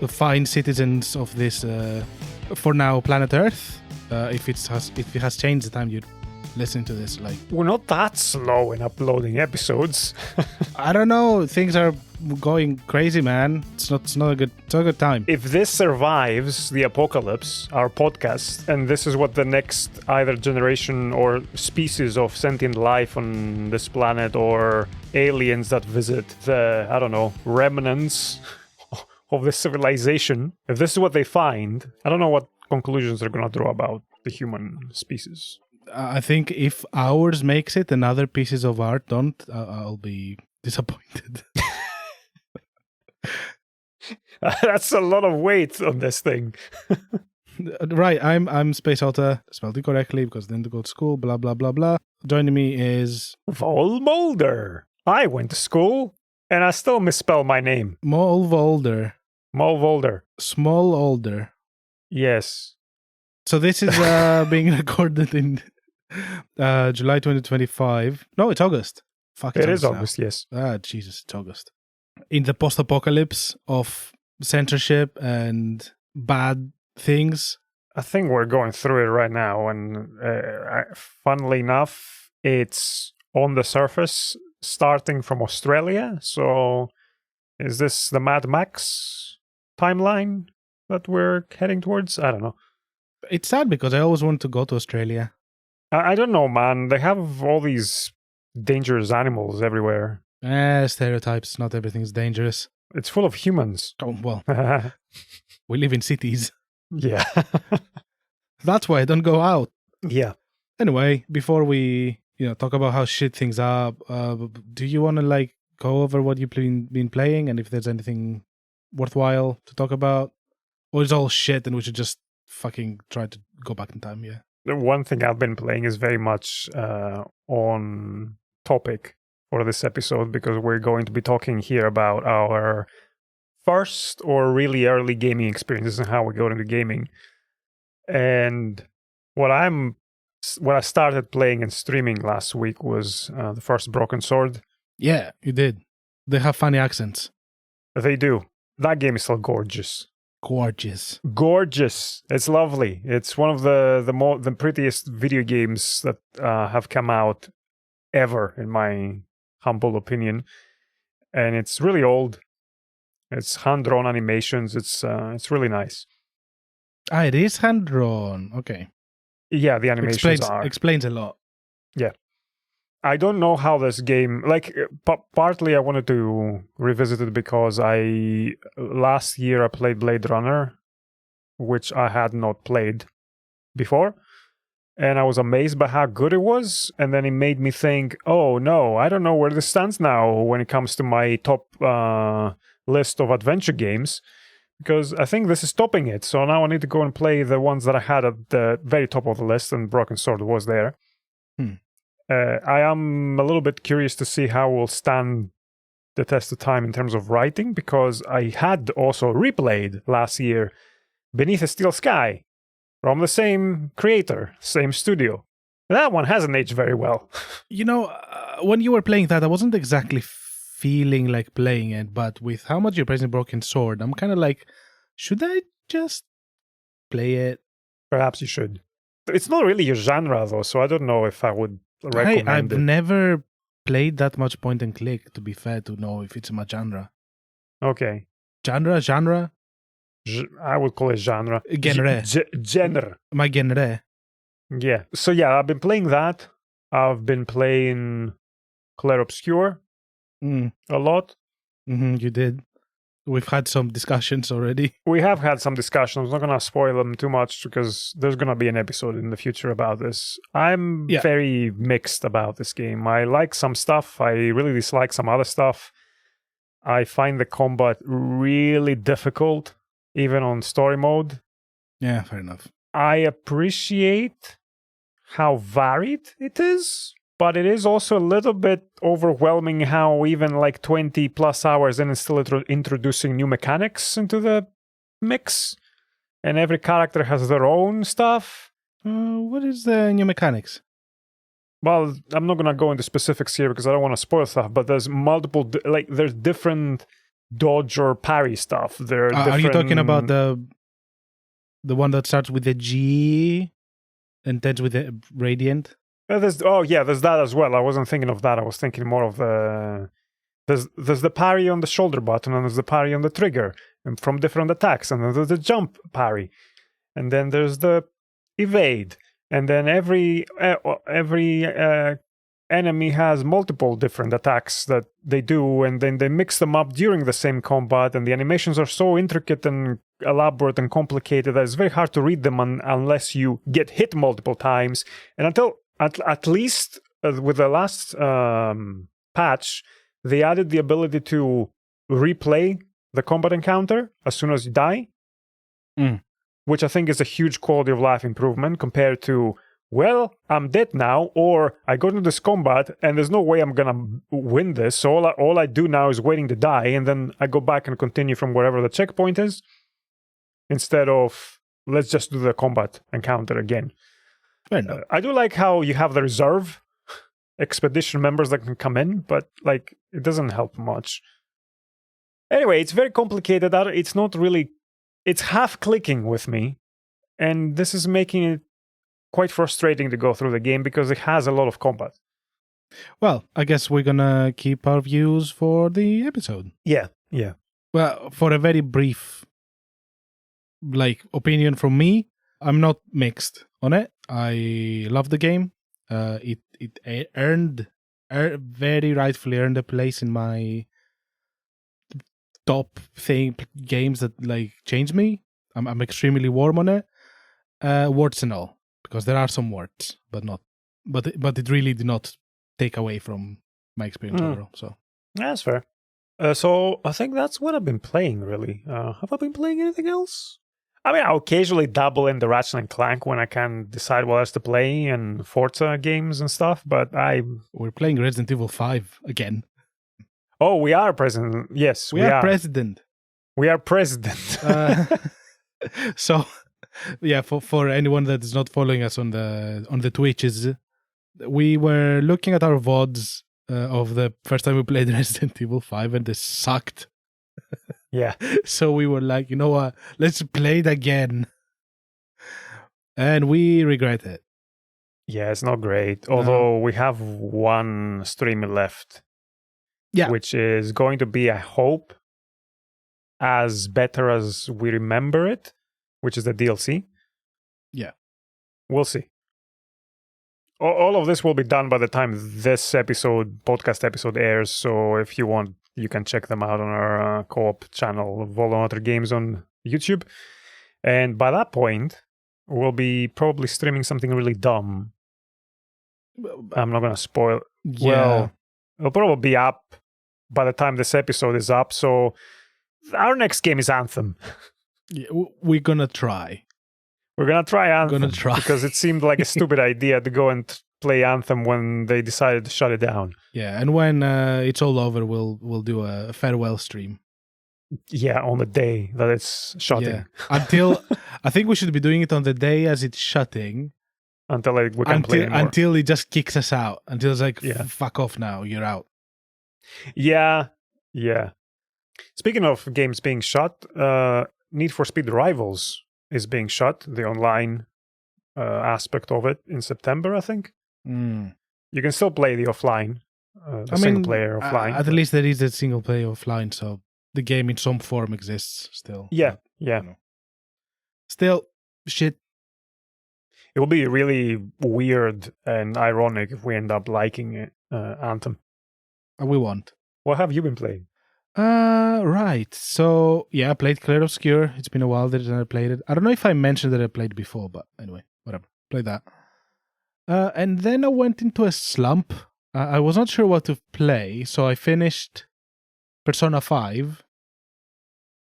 fine citizens of this, for now, planet Earth. If it has changed the time you listen to this, like We're not that slow in uploading episodes. I don't know, things are going crazy, man. It's not a good time. If this survives the apocalypse, our podcast, and this is what the next either generation or species of sentient life on this planet or aliens that visit the, I don't know, remnants of this civilization, if this is what they find, I don't know what conclusions they're going to draw about the human species. I think if ours makes it and other pieces of art don't, I'll be disappointed. That's a lot of weight on this thing. Right, I'm Space Otter, spelled it correctly because I didn't go to school, blah, blah, blah, blah. Joining me is... VoleMaulder. I went to school, and I still misspell my name. VoleMaulder. VoleMaulder. Small older. Yes. So this is being recorded in July 2025. No, it's August. Fuck, it is August, yes. Ah, Jesus, it's August. In the post-apocalypse of censorship and bad things. I think we're going through it right now, and funnily enough, it's on the surface, starting from Australia. So is this the Mad Max timeline that we're heading towards? I don't know. It's sad because I always wanted to go to Australia. I don't know, man. They have all these dangerous animals everywhere. Stereotypes. Not everything's dangerous. It's full of humans. Oh, well, we live in cities. Yeah. That's why I don't go out. Yeah. Anyway, before we talk about how shit things are, do you want to go over what you've been playing and if there's anything worthwhile to talk about? Or it's all shit and we should just fucking try to go back in time, yeah? The one thing I've been playing is very much on topic for this episode because we're going to be talking here about our first or really early gaming experiences and how we got into gaming. And what I started playing and streaming last week was the first Broken Sword. Yeah, you did. They have funny accents. They do. That game is still gorgeous. Gorgeous. It's lovely. It's one of the prettiest video games that have come out ever, in my humble opinion. And it's really old. It's hand-drawn animations. It's really nice. Ah, it is hand-drawn. Okay. Yeah, the animations explains a lot. Yeah. I don't know how this game... partly I wanted to revisit it because last year I played Blade Runner, which I had not played before. And I was amazed by how good it was. And then it made me think, oh no, I don't know where this stands now when it comes to my top list of adventure games. Because I think this is topping it. So now I need to go and play the ones that I had at the very top of the list, and Broken Sword was there. I am a little bit curious to see how we'll stand the test of time in terms of writing, because I had also replayed last year Beneath a Steel Sky from the same creator, same studio. That one hasn't aged very well. When you were playing that, I wasn't exactly feeling like playing it, but with how much you're praising Broken Sword, I'm kind of like, should I just play it? Perhaps you should. It's not really your genre, though, so I don't know if I would recommend I've it. never played that much point and click, to be fair, to know if it's my genre. Okay. Genre? I would call it genre. Genre. Genre. My genre. Yeah. So yeah, I've been playing that. I've been playing Clair Obscur a lot. You did. We've had some discussions already. We have had some discussions. I'm not going to spoil them too much because there's going to be an episode in the future about this. I'm very mixed about this game. I like some stuff. I really dislike some other stuff. I find the combat really difficult, even on story mode. Yeah, fair enough. I appreciate how varied it is, but it is also a little bit overwhelming how even 20 plus hours in it's still introducing new mechanics into the mix, and every character has their own stuff. What is the new mechanics? Well, I'm not going to go into specifics here because I don't want to spoil stuff, but there's multiple, there's different dodge or parry stuff. There Are you talking about the one that starts with a G and ends with a radiant? There's that as well. I wasn't thinking of that. I was thinking more of the there's the parry on the shoulder button, and there's the parry on the trigger, and from different attacks, and then there's the jump parry, and then there's the evade, and then every enemy has multiple different attacks that they do, and then they mix them up during the same combat, and the animations are so intricate and elaborate and complicated that it's very hard to read them unless you get hit multiple times. And until at least with the last patch, they added the ability to replay the combat encounter as soon as you die, which I think is a huge quality of life improvement compared to, well, I'm dead now, or I got into this combat and there's no way I'm gonna win this, so all I do now is waiting to die, and then I go back and continue from wherever the checkpoint is, instead of let's just do the combat encounter again. I do like how you have the reserve expedition members that can come in, but like it doesn't help much. Anyway, it's very complicated. It's not really, it's half clicking with me, and this is making it quite frustrating to go through the game because it has a lot of combat. Well, I guess we're gonna keep our views for the episode. Yeah. Well, for a very brief opinion from me, I'm not mixed on it. I love the game. It very rightfully earned a place in my top games that changed me. I'm extremely warm on it. Warts and all, because there are some warts, but it really did not take away from my experience overall. So that's fair. So I think that's what I've been playing, really. Have I been playing anything else? I mean, I'll occasionally dabble in the Ratchet and Clank when I can decide what else to play, and Forza games and stuff, but we're playing Resident Evil 5 again. Oh, we are president. Yes, we are president. We are president. So, yeah, for anyone that is not following us on the Twitches, we were looking at our VODs of the first time we played Resident Evil 5, and they sucked. Yeah. So we were like, you know what? Let's play it again. And we regret it. Yeah, it's not great. Although we have one stream left. Yeah. Which is going to be, I hope, as better as we remember it, which is the DLC. Yeah. We'll see. All of this will be done by the time this podcast episode airs. So if you want, you can check them out on our co-op channel, VoleMaulder Games on YouTube. And by that point, we'll be probably streaming something really dumb. I'm not going to spoil. Yeah. Well, it'll probably be up by the time this episode is up. So our next game is Anthem. Yeah, we're going to try. We're going to try Anthem. Gonna try. Because it seemed like a stupid idea to go and play Anthem when they decided to shut it down. Yeah, and when it's all over, we'll do a farewell stream. Yeah, on the day that it's shutting. Yeah. I think we should be doing it on the day as it's shutting. Until we can play anymore. Until it just kicks us out. Until it's like, fuck off now, you're out. Yeah. Speaking of games being shut, Need for Speed Rivals is being shut, the online aspect of it, in September, I think. You can still play the offline, single player offline. At least there is a single player offline, so the game in some form exists still. Yeah. Still, shit. It will be really weird and ironic if we end up liking it, Anthem. We won't. What have you been playing? Right. So, yeah, I played Clair Obscur. It's been a while that I played it. I don't know if I mentioned that I played before, but anyway, whatever. Played that. And then I went into a slump. I was not sure what to play, so I finished Persona 5,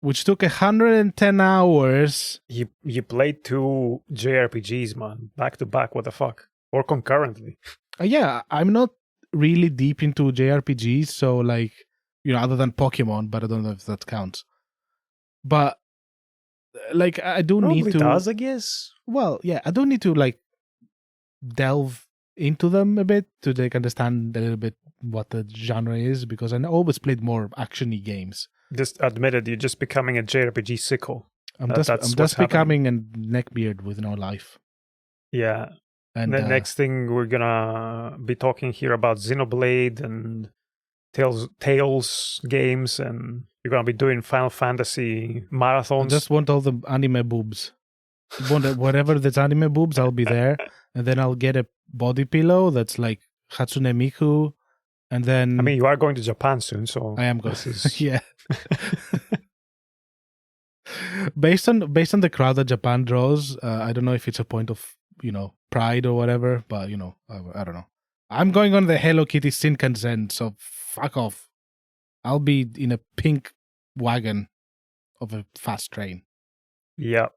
which took 110 hours. You played 2 JRPGs, man, back to back. What the fuck? Or concurrently? Yeah, I'm not really deep into JRPGs, so other than Pokemon, but I don't know if that counts. But I do Probably need to. Does, I guess. Well, yeah, I do need to delve into them a bit to understand a little bit what the genre is, because I always played more action-y games. Just admit it, you're just becoming a JRPG sicko. I'm That's just what's becoming a neckbeard with no life. Yeah. And the next thing we're gonna be talking here about Xenoblade and Tales games, and you're gonna be doing Final Fantasy I marathons. just want all the anime boobs. Whatever that's anime boobs, I'll be there. And then I'll get a body pillow that's like Hatsune Miku. And then I mean, you are going to Japan soon, so I am going. Is... Yeah. based on the crowd that Japan draws, I don't know if it's a point of pride or whatever, but I don't know. I'm going on the Hello Kitty Shinkansen, so fuck off. I'll be in a pink wagon of a fast train. Yeah.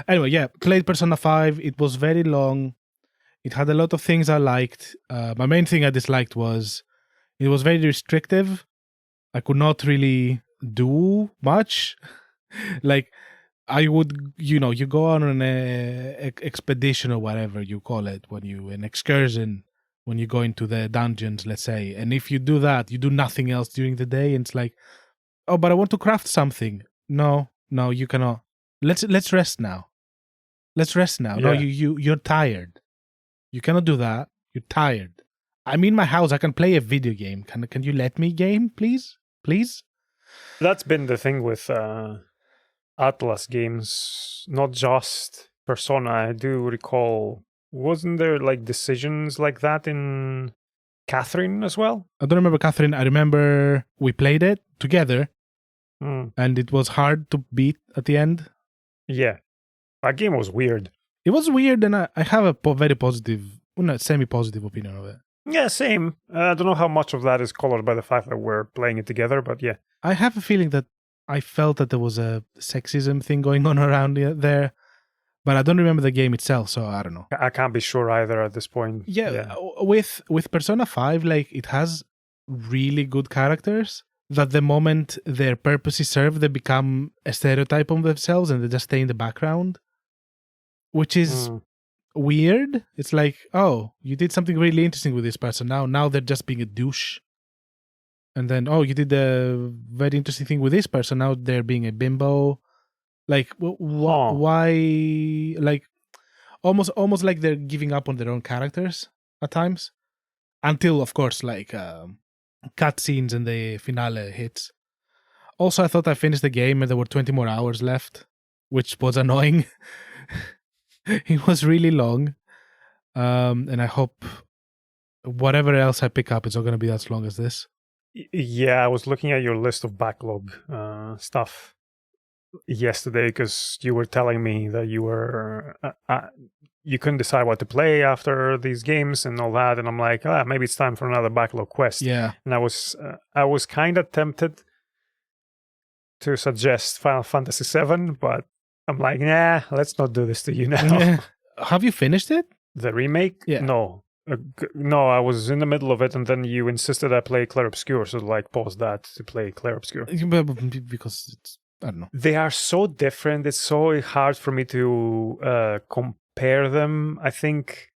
Anyway, yeah, played Persona 5. It was very long. It had a lot of things I liked. My main thing I disliked was it was very restrictive. I could not really do much. Like, I would, you go on an expedition or whatever you call it, an excursion, when you go into the dungeons, let's say. And if you do that, you do nothing else during the day. And it's like, oh, but I want to craft something. No, you cannot. Let's rest now. Let's rest now. Yeah. No, you're tired. You cannot do that. You're tired. I'm in my house. I can play a video game. Can you let me game, please? Please? That's been the thing with Atlas games, not just Persona. I do recall, wasn't there like decisions like that in Catherine as well? I don't remember Catherine. I remember we played it together, and it was hard to beat at the end. Yeah. That game was weird. It was weird, and I have a very positive, semi-positive opinion of it. Yeah, same. I don't know how much of that is colored by the fact that we're playing it together, but yeah. I have a feeling that I felt that there was a sexism thing going on around there, but I don't remember the game itself, so I don't know. I can't be sure either at this point. Yeah. With Persona 5, like, it has really good characters that the moment their purpose is served, they become a stereotype of themselves and they just stay in the background, which is weird. It's like, oh, you did something really interesting with this person. Now they're just being a douche. And then, oh, you did a very interesting thing with this person. Now they're being a bimbo. Like, why? Like, almost like they're giving up on their own characters at times. Until, of course, like, cutscenes and the finale hits. Also, I thought I finished the game and there were 20 more hours left, which was annoying. It was really long. And I hope whatever else I pick up, it's not going to be as long as this. Yeah, I was looking at your list of backlog stuff yesterday because you were telling me that you were you couldn't decide what to play after these games and all that, and I'm like, maybe it's time for another backlog quest. Yeah, and I was kind of tempted to suggest Final Fantasy VII, but I'm like, nah, let's not do this to you now. Have you finished it? The remake? Yeah. No, I was in the middle of it, and then you insisted I play Clair Obscur, so like pause that to play Clair Obscur. Because it's, I don't know. They are so different. It's so hard for me to compare them. I think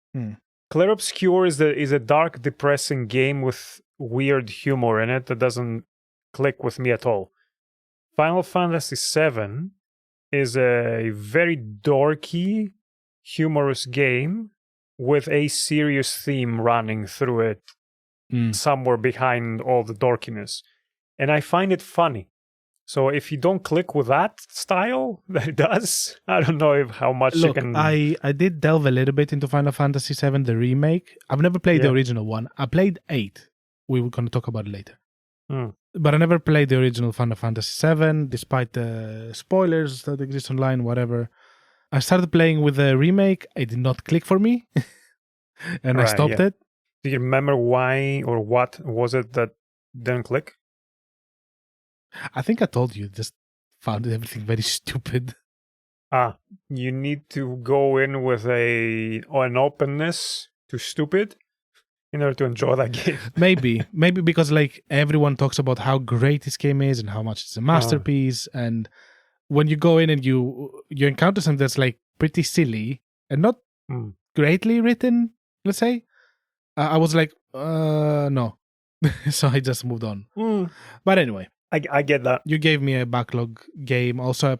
Clair Obscur is a dark, depressing game with weird humor in it that doesn't click with me at all. Final Fantasy VII is a very dorky, humorous game with a serious theme running through it somewhere behind all the dorkiness. And I find it funny. So if you don't click with that style, that it does, I don't know how much you can... I did delve a little bit into Final Fantasy VII, the remake. I've never played the original one. I played 8. We were going to talk about it later. But I never played the original Final Fantasy VII, despite the spoilers that exist online, whatever. I started playing with the remake. It did not click for me. And I stopped it. Do you remember why or what was it that didn't click? I think I told you, just found everything very stupid. You need to go in with an openness to stupid in order to enjoy that game. Maybe because like everyone talks about how great this game is and how much it's a masterpiece, and when you go in and you encounter something that's like pretty silly and not greatly written, let's say, I was like, no. So I just moved on. But anyway. I get that. You gave me a backlog game. Also,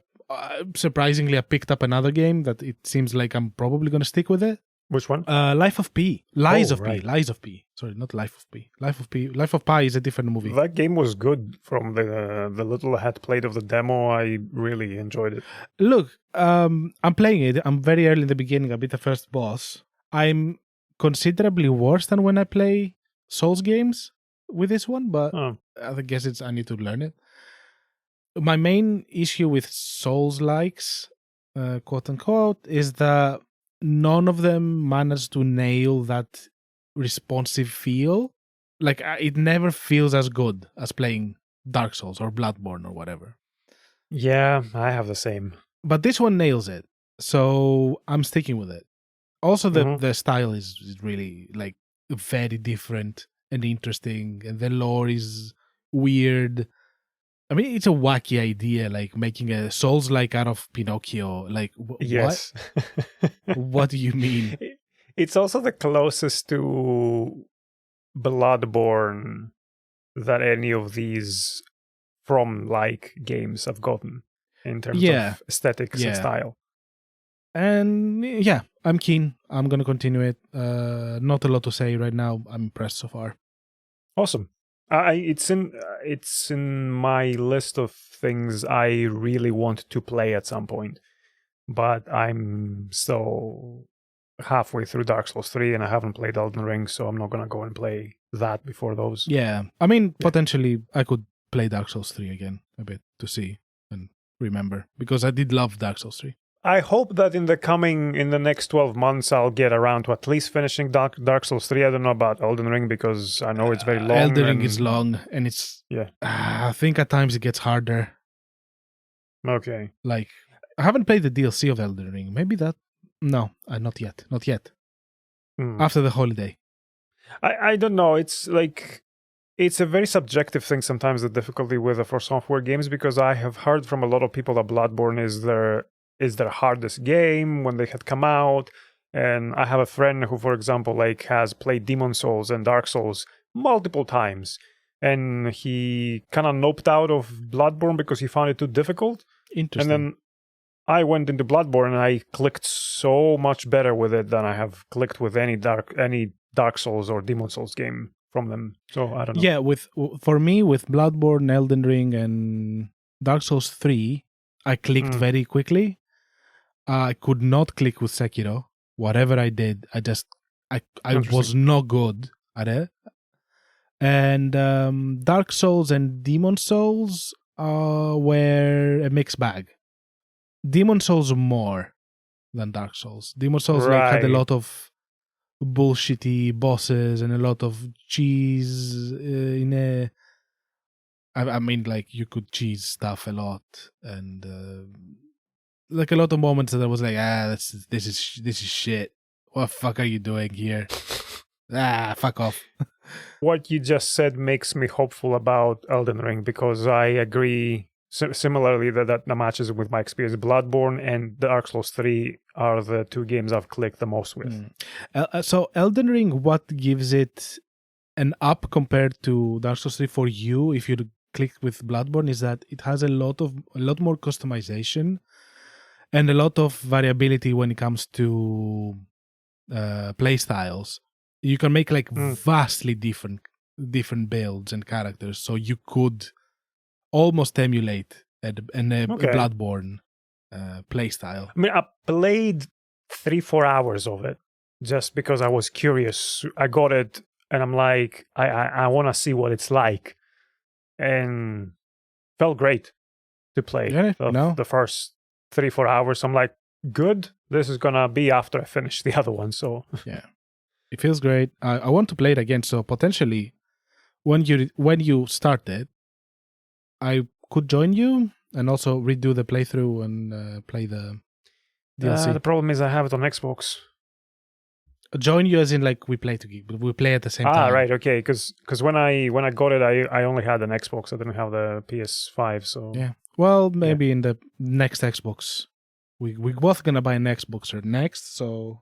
surprisingly, I picked up another game that it seems like I'm probably going to stick with it. Which one? Life of P. Lies of right. P. Lies of P. Sorry, not Life of P. Life of P. Life of Pi is a different movie. That game was good. From the little I had played of the demo, I really enjoyed it. Look, I'm playing it. I'm very early in the beginning. I beat the first boss. I'm considerably worse than when I play Souls games with this one, but I guess I need to learn it. My main issue with Souls likes, quote unquote, is that none of them manage to nail that responsive feel. Like, it never feels as good as playing Dark Souls or Bloodborne or whatever. Yeah, I have the same. But this one nails it, so I'm sticking with it. Also, the style is really like very different and interesting, and the lore is weird. I mean, it's a wacky idea, like making a Souls-like out of Pinocchio. Like, yes. What? What do you mean? It's also the closest to Bloodborne that any of these From-like games have gotten in terms of aesthetics and style. And yeah, I'm keen. I'm going to continue it. Not a lot to say right now. I'm impressed so far. Awesome. It's in my list of things I really want to play at some point, but I'm still halfway through Dark Souls 3 and I haven't played Elden Ring, so I'm not gonna go and play that before those. Yeah, I mean, potentially I could play Dark Souls 3 again a bit to see and remember, because I did love Dark Souls 3. I hope that in the next 12 months, I'll get around to at least finishing Dark Souls 3. I don't know about Elden Ring because I know it's very long. Elden Ring is long, and it's... Yeah. I think at times it gets harder. Okay. Like, I haven't played the DLC of Elden Ring. Maybe that... No, not yet. Not yet. After the holiday. I don't know. It's like... It's a very subjective thing sometimes, the difficulty with the For Software games, because I have heard from a lot of people that Bloodborne is their hardest game when they had come out. And I have a friend who, for example, like has played Demon Souls and Dark Souls multiple times, and he kind of noped out of Bloodborne because he found it too difficult. Interesting. And then I went into Bloodborne and I clicked so much better with it than I have clicked with any Dark Souls or Demon Souls game from them. So I don't know. Yeah, for me, with Bloodborne, Elden Ring, and Dark Souls 3, I clicked very quickly. I could not click with Sekiro. Whatever I did, I was not good at it. And Dark Souls and Demon Souls were a mixed bag. Demon Souls more than Dark Souls. Demon Souls had a lot of bullshitty bosses and a lot of cheese I mean, like, you could cheese stuff a lot, and like a lot of moments that I was like, this is shit. What the fuck are you doing here? Fuck off. What you just said makes me hopeful about Elden Ring, because I agree similarly that matches with my experience. Bloodborne and Dark Souls 3 are the two games I've clicked the most with. So Elden Ring, what gives it an up compared to Dark Souls 3 for you, if you click with Bloodborne, is that it has a lot more customization and a lot of variability when it comes to play styles. You can make like vastly different builds and characters, so you could almost emulate a Bloodborne play style. I mean, I played 3-4 hours of it just because I was curious. I got it, and I'm like, I want to see what it's like, and felt great to play. The first 3-4 hours, I'm like, good. This is gonna be after I finish the other one. So yeah, it feels great. I want to play it again. So potentially, when you start it, I could join you and also redo the playthrough and play the DLC. The problem is I have it on Xbox. Join you as in like we play together, but we play at the same time. Right, okay. Because when I got it, I only had an Xbox. I didn't have the PS5. So yeah. Well, maybe in the next Xbox, we're both gonna buy an Xbox next. So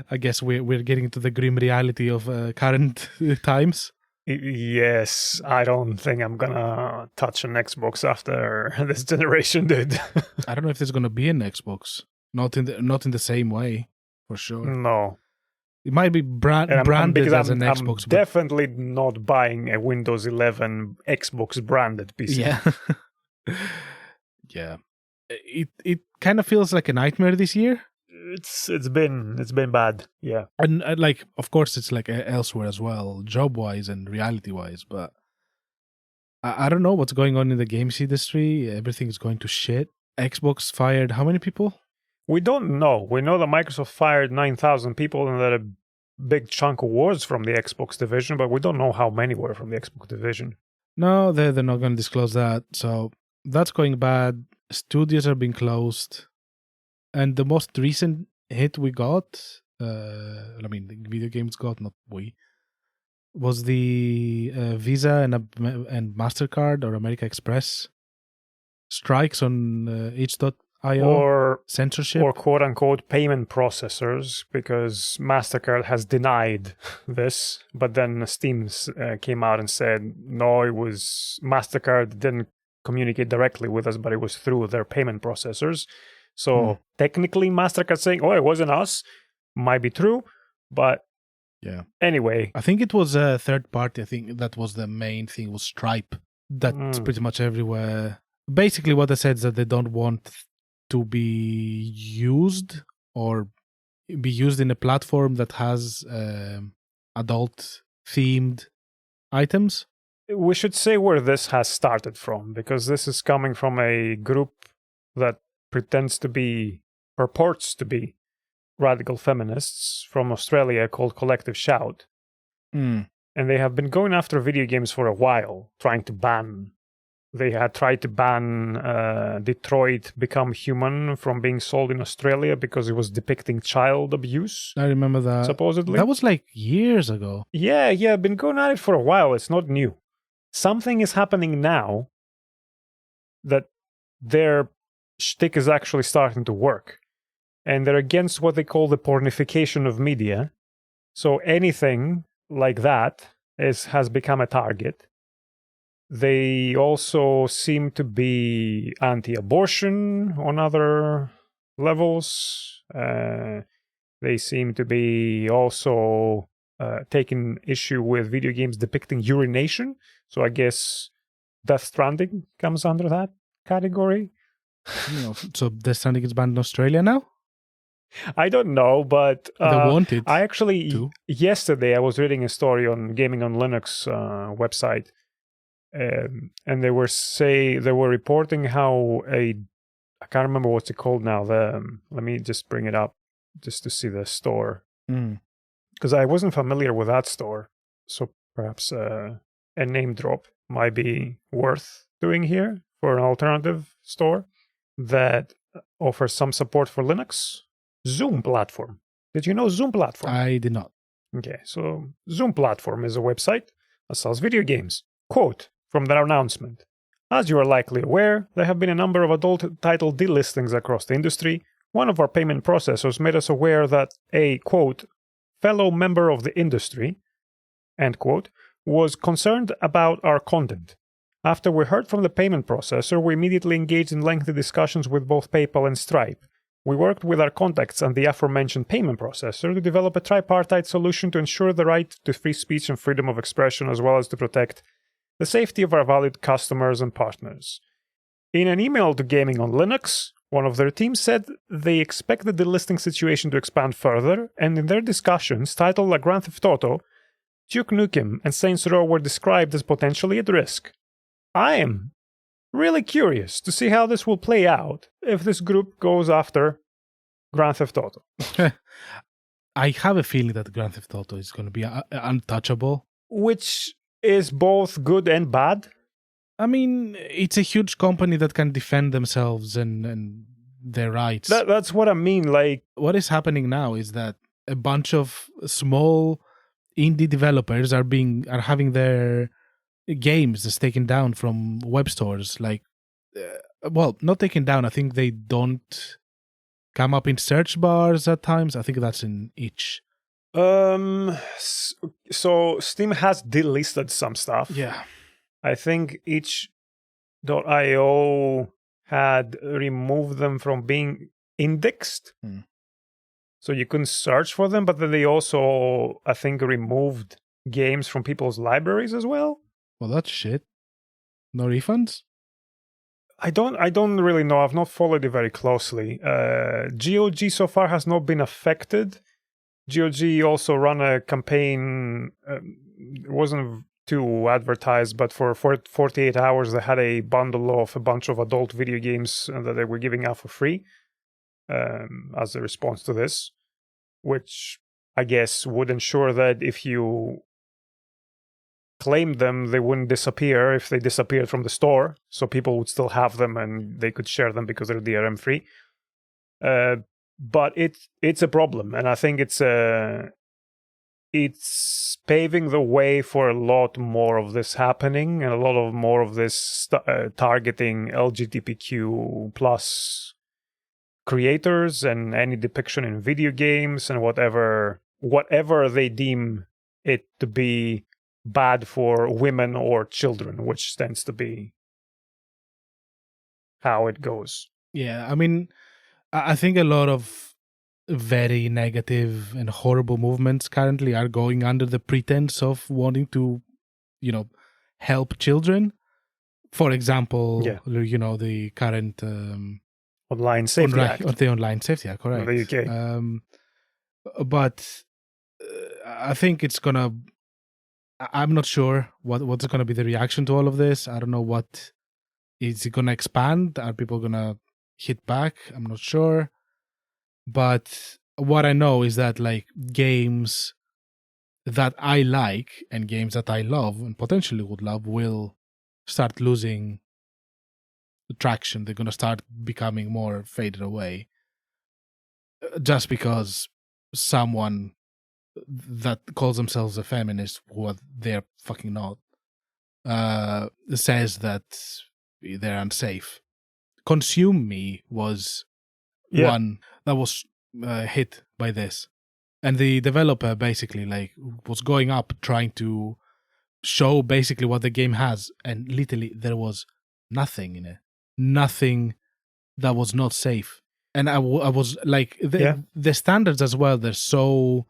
I guess we're getting into the grim reality of current times. Yes, I don't think I'm gonna touch an Xbox after this generation, dude. I don't know if there's gonna be an Xbox. Not in the same way, for sure. No. It might be branded because as an I'm Xbox, but definitely not buying a Windows 11 Xbox branded PC. yeah, yeah. It kind of feels like a nightmare this year. It's been bad. Yeah. And like, of course, it's like elsewhere as well, job wise and reality wise. But I don't know what's going on in the games industry. Everything's going to shit. Xbox fired how many people? We don't know. We know that Microsoft fired 9,000 people and that a big chunk was from the Xbox division, but we don't know how many were from the Xbox division. No, they're not going to disclose that. So that's going bad. Studios are being closed. And the most recent hit we got, I mean, the video games got, not we, was the Visa and MasterCard or American Express strikes on itch.io Or censorship. Or quote unquote payment processors, because MasterCard has denied this, but then Steam came out and said, no, it was MasterCard didn't communicate directly with us, but it was through their payment processors. So technically, MasterCard saying, oh, it wasn't us, might be true, but yeah. Anyway. I think it was a third party. I think that was the main thing, was Stripe. That's pretty much everywhere. Basically, what they said is that they don't want to be used or be used in a platform that has adult themed items. We should say where this has started from, because this is coming from a group that purports to be radical feminists from Australia called Collective Shout. And they have been going after video games for a while, They had tried to ban Detroit Become Human from being sold in Australia because it was depicting child abuse. I remember that. Supposedly. That was like years ago. Yeah, been going at it for a while. It's not new. Something is happening now that their shtick is actually starting to work. And they're against what they call the pornification of media. So anything like that has become a target. They also seem to be anti-abortion on other levels. They seem to be also taking issue with video games depicting urination. So I guess Death Stranding comes under that category. So Death Stranding is banned in Australia now? I don't know, but they want it. I actually yesterday I was reading a story on Gaming on Linux website, and they were reporting how I can't remember what's it called now. Let me just bring it up just to see the store, because I wasn't familiar with that store, so perhaps a name drop might be worth doing here for an alternative store that offers some support for Linux. Zoom Platform. Did you know Zoom Platform? I did not. Okay, so Zoom Platform is a website that sells video games. Quote from their announcement. As you are likely aware, there have been a number of adult title delistings across the industry. One of our payment processors made us aware that a, quote, fellow member of the industry, end quote, was concerned about our content. After we heard from the payment processor, we immediately engaged in lengthy discussions with both PayPal and Stripe. We worked with our contacts and the aforementioned payment processor to develop a tripartite solution to ensure the right to free speech and freedom of expression, as well as to protect the safety of our valued customers and partners. In an email to Gaming on Linux, one of their team said they expect the delisting situation to expand further, and in their discussions, titles like Grand Theft Auto, Duke Nukem, and Saints Row were described as potentially at risk. I am really curious to see how this will play out if this group goes after Grand Theft Auto. I have a feeling that Grand Theft Auto is going to be untouchable. Which is both good and bad. I mean, it's a huge company that can defend themselves and their rights. That's what I mean. Like, what is happening now is that a bunch of small indie developers are having their games that's taken down from web stores. Like, well, not taken down. I think they don't come up in search bars at times. I think that's in itch. So Steam has delisted some stuff. Yeah. I think itch.io had removed them from being indexed. So you couldn't search for them, but then they also, I think, removed games from people's libraries as well. Well, that's shit. No refunds? I don't really know. I've not followed it very closely. GOG so far has not been affected. GOG also ran a campaign. It wasn't too advertised, but for 48 hours they had a bundle of a bunch of adult video games that they were giving out for free as a response to this, which I guess would ensure that if you claimed them, they wouldn't disappear if they disappeared from the store. So people would still have them and they could share them because they're DRM free. But it's a problem, and I think it's paving the way for a lot more of this happening, and a lot of more of this targeting LGBTQ plus creators and any depiction in video games and whatever they deem it to be bad for women or children, which tends to be how it goes. Yeah, I mean, I think a lot of very negative and horrible movements currently are going under the pretense of wanting to, help children. For example, the current Online Safety Act. Or the Online Safety Act, correct. In the UK. But I think it's gonna. I'm not sure what's gonna be the reaction to all of this. I don't know what is it gonna expand. Are people gonna hit back? I'm not sure. But what I know is that like games that I like and games that I love and potentially would love will start losing traction. They're going to start becoming more faded away just because someone that calls themselves a feminist, who they're fucking not, says that they're unsafe. Consume Me was one that was hit by this, and the developer basically was going up trying to show basically what the game has, and literally there was nothing in it, nothing that was not safe. And I was like, the standards as well, they're so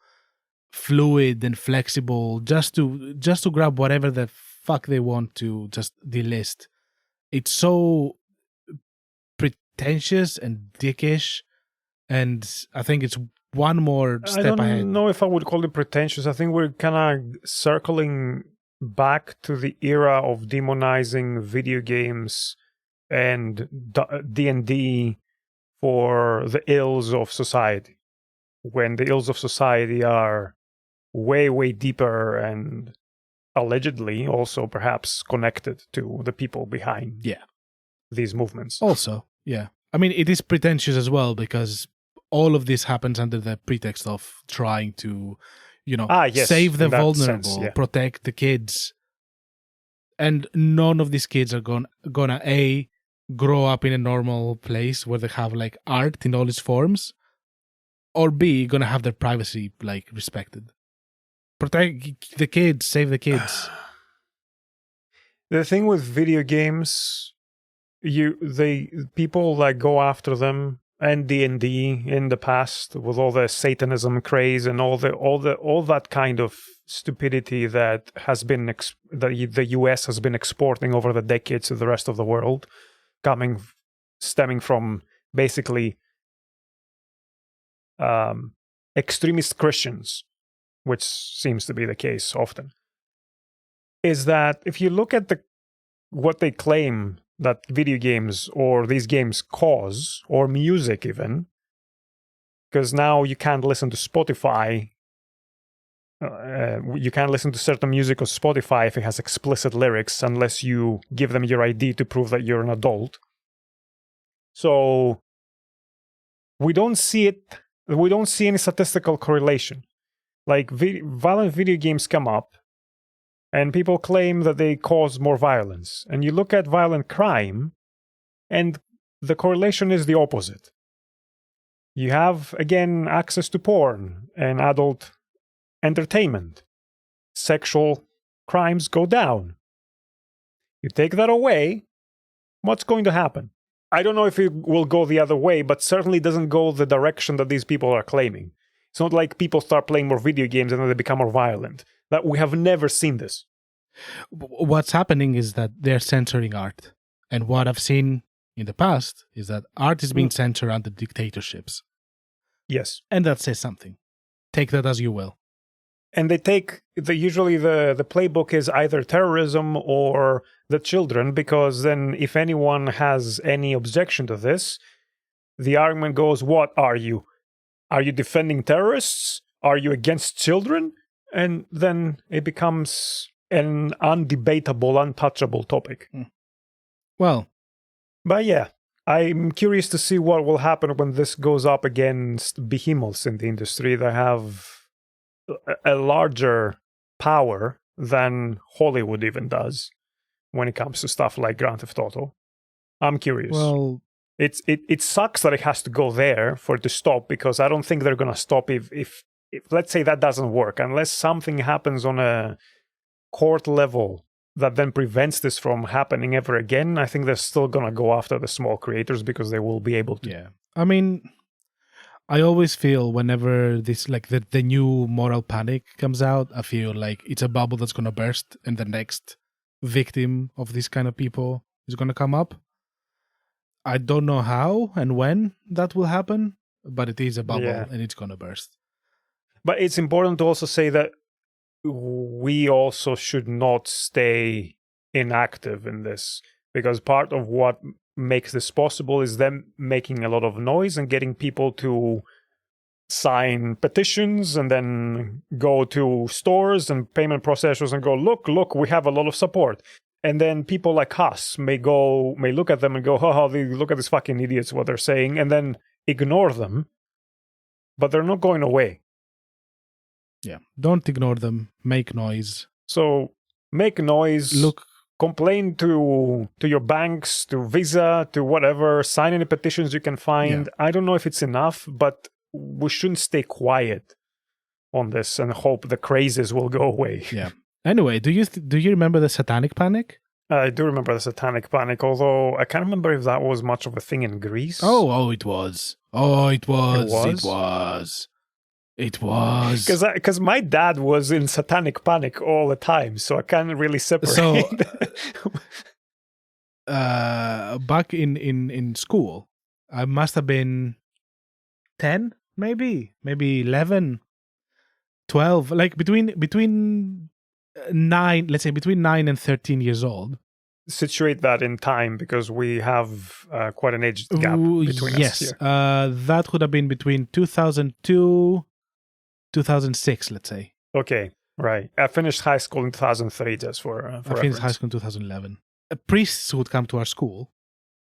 fluid and flexible, just to grab whatever the fuck they want to just delist. It's so pretentious and dickish, and I think it's one more step ahead. I don't know if I would call it pretentious. I think we're kind of circling back to the era of demonizing video games and D&D for the ills of society, when the ills of society are way, way deeper and allegedly also perhaps connected to the people behind these movements. Also, yeah. I mean, it is pretentious as well because all of this happens under the pretext of trying to, save the vulnerable, protect the kids. And none of these kids are gonna A, grow up in a normal place where they have like art in all its forms, or B, gonna have their privacy like respected. Protect the kids, save the kids. The thing with video games, people like go after them, and D&D in the past with all the Satanism craze and all that kind of stupidity that has been that the US has been exporting over the decades to the rest of the world, stemming from basically extremist Christians, which seems to be the case often, is that if you look at what they claim that video games or these games cause, or music even, because now you can't listen to Spotify, you can't listen to certain music on Spotify if it has explicit lyrics unless you give them your ID to prove that you're an adult. So we don't see any statistical correlation. Like violent video games come up and people claim that they cause more violence. And you look at violent crime, and the correlation is the opposite. You have, again, access to porn and adult entertainment. Sexual crimes go down. You take that away, what's going to happen? I don't know if it will go the other way, but certainly doesn't go the direction that these people are claiming. It's not like people start playing more video games and then they become more violent. That we have never seen this. What's happening is that they're censoring art. And what I've seen in the past is that art is being censored under dictatorships. Yes. And that says something. Take that as you will. And they take, usually the playbook is either terrorism or the children, because then if anyone has any objection to this, the argument goes, what are you? Are you defending terrorists? Are you against children? And then it becomes an undebatable, untouchable topic. Well. But yeah, I'm curious to see what will happen when this goes up against behemoths in the industry that have a larger power than Hollywood even does when it comes to stuff like Grand Theft Auto. I'm curious. Well, it sucks that it has to go there for it to stop, because I don't think they're going to stop if let's say that doesn't work, unless something happens on a court level that then prevents this from happening ever again. I think they're still going to go after the small creators because they will be able to. Yeah. I mean, I always feel whenever this, like the new moral panic comes out, I feel like it's a bubble that's going to burst and the next victim of this kind of people is going to come up. I don't know how and when that will happen, but it is a bubble and it's going to burst. But it's important to also say that we also should not stay inactive in this, because part of what makes this possible is them making a lot of noise and getting people to sign petitions and then go to stores and payment processors and go, look, we have a lot of support. And then people like us may look at them and go, look at these fucking idiots, what they're saying, and then ignore them. But they're not going away. Yeah, don't ignore them. Make noise. So make noise. Look, complain to your banks, to Visa, to whatever. Sign any petitions you can find. Yeah. I don't know if it's enough, but we shouldn't stay quiet on this and hope the crazes will go away. Yeah. Anyway, do you remember the Satanic Panic? I do remember the Satanic Panic, although I can't remember if that was much of a thing in Greece. Oh, it was. It was. Because my dad was in Satanic Panic all the time, so I can't really separate. So, back in school, I must have been 10, maybe 11, 12, like between 9, let's say between 9 and 13 years old. Situate that in time, because we have quite an age gap between us. Yes, that would have been between 2002, 2006, let's say. Okay, right. I finished high school in 2003, just for I finished high school in 2011. Priests would come to our school,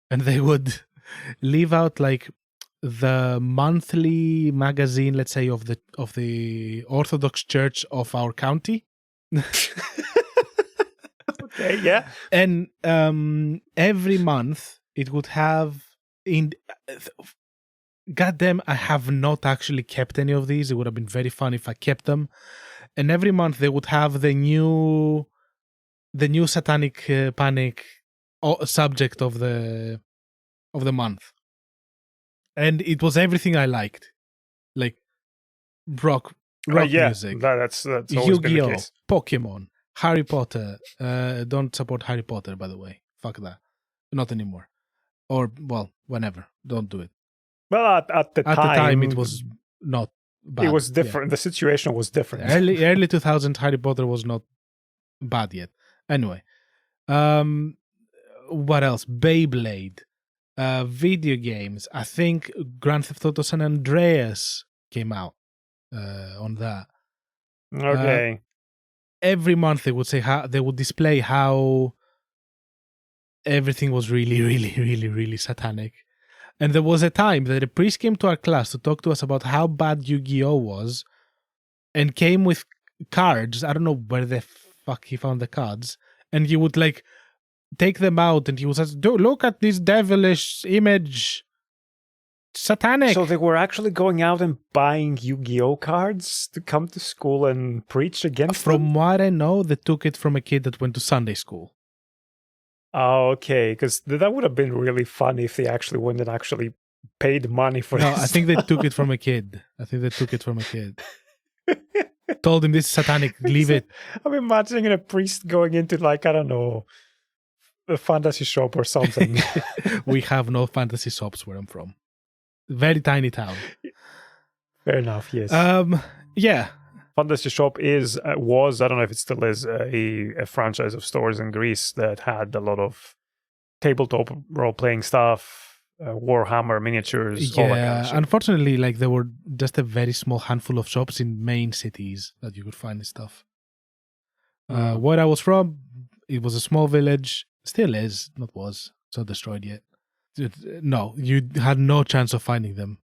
and they would leave out like the monthly magazine, let's say, of the Orthodox Church of our county. Okay, yeah. And every month it would have goddamn, I have not actually kept any of these. It would have been very fun if I kept them. And every month they would have the new Satanic Panic subject of the month. And it was everything I liked. Like rock music. That's always Yu-Gi-Oh, been the case. Pokemon, Harry Potter. Don't support Harry Potter, by the way. Fuck that. Not anymore. Or, well, whenever. Don't do it. Well, at the time it was not bad. It was different. Yeah. The situation was different. Early 2000s, Harry Potter was not bad yet. Anyway. What else? Beyblade. Video games. I think Grand Theft Auto San Andreas came out on that. Okay. Every month they would say they would display how everything was really, really, really, really satanic. And there was a time that a priest came to our class to talk to us about how bad Yu-Gi-Oh was, and came with cards. I don't know where the fuck he found the cards. And he would like take them out and he was like, look at this devilish image. Satanic. So they were actually going out and buying Yu-Gi-Oh cards to come to school and preach against them? From what I know, they took it from a kid that went to Sunday school. Oh, okay, because that would have been really funny if they actually went and actually paid money for No, this. I think they took it from a kid. Told him this is satanic, leave it. I'm imagining a priest going into, like, I don't know, a fantasy shop or something. We have no fantasy shops where I'm from. Very tiny town. Fair enough, yes. Yeah. Fantasy Shop was, I don't know if it still is, a franchise of stores in Greece that had a lot of tabletop role-playing stuff, Warhammer miniatures, all that kind of shit. Unfortunately, like there were just a very small handful of shops in main cities that you could find this stuff. Where I was from, it was a small village. Still is, not was. It's not destroyed yet. No, you had no chance of finding them.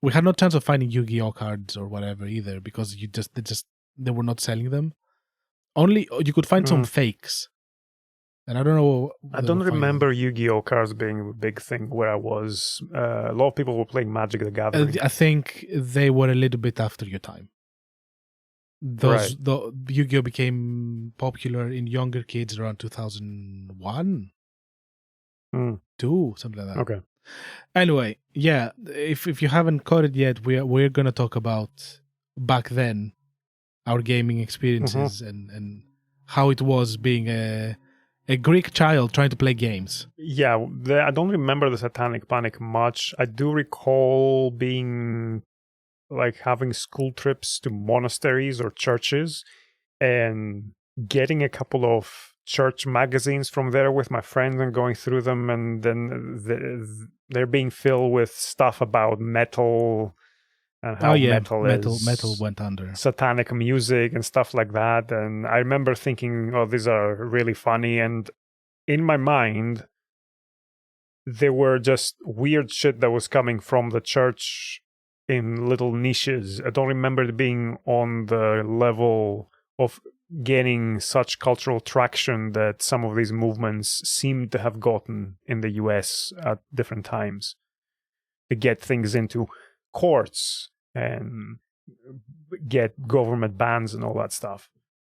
We had no chance of finding Yu-Gi-Oh cards or whatever either because they were not selling them. Only you could find some fakes, and I don't know. I don't remember Yu-Gi-Oh cards being a big thing where I was. A lot of people were playing Magic the Gathering. I think they were a little bit after your time. The Yu-Gi-Oh became popular in younger kids around 2001, 2, something like that. Okay. Anyway, yeah, if you haven't caught it yet, we're gonna talk about back then, our gaming experiences and how it was being a Greek child trying to play games. Yeah, I don't remember the Satanic Panic much. I do recall being like having school trips to monasteries or churches and getting a couple of church magazines from there with my friends and going through them, and then they're being filled with stuff about metal and how metal went under, satanic music and stuff like that. And I remember thinking, oh, these are really funny, and in my mind there were just weird shit that was coming from the church in little niches. I don't remember it being on the level of gaining such cultural traction that some of these movements seem to have gotten in the US at different times, to get things into courts and get government bans and all that stuff.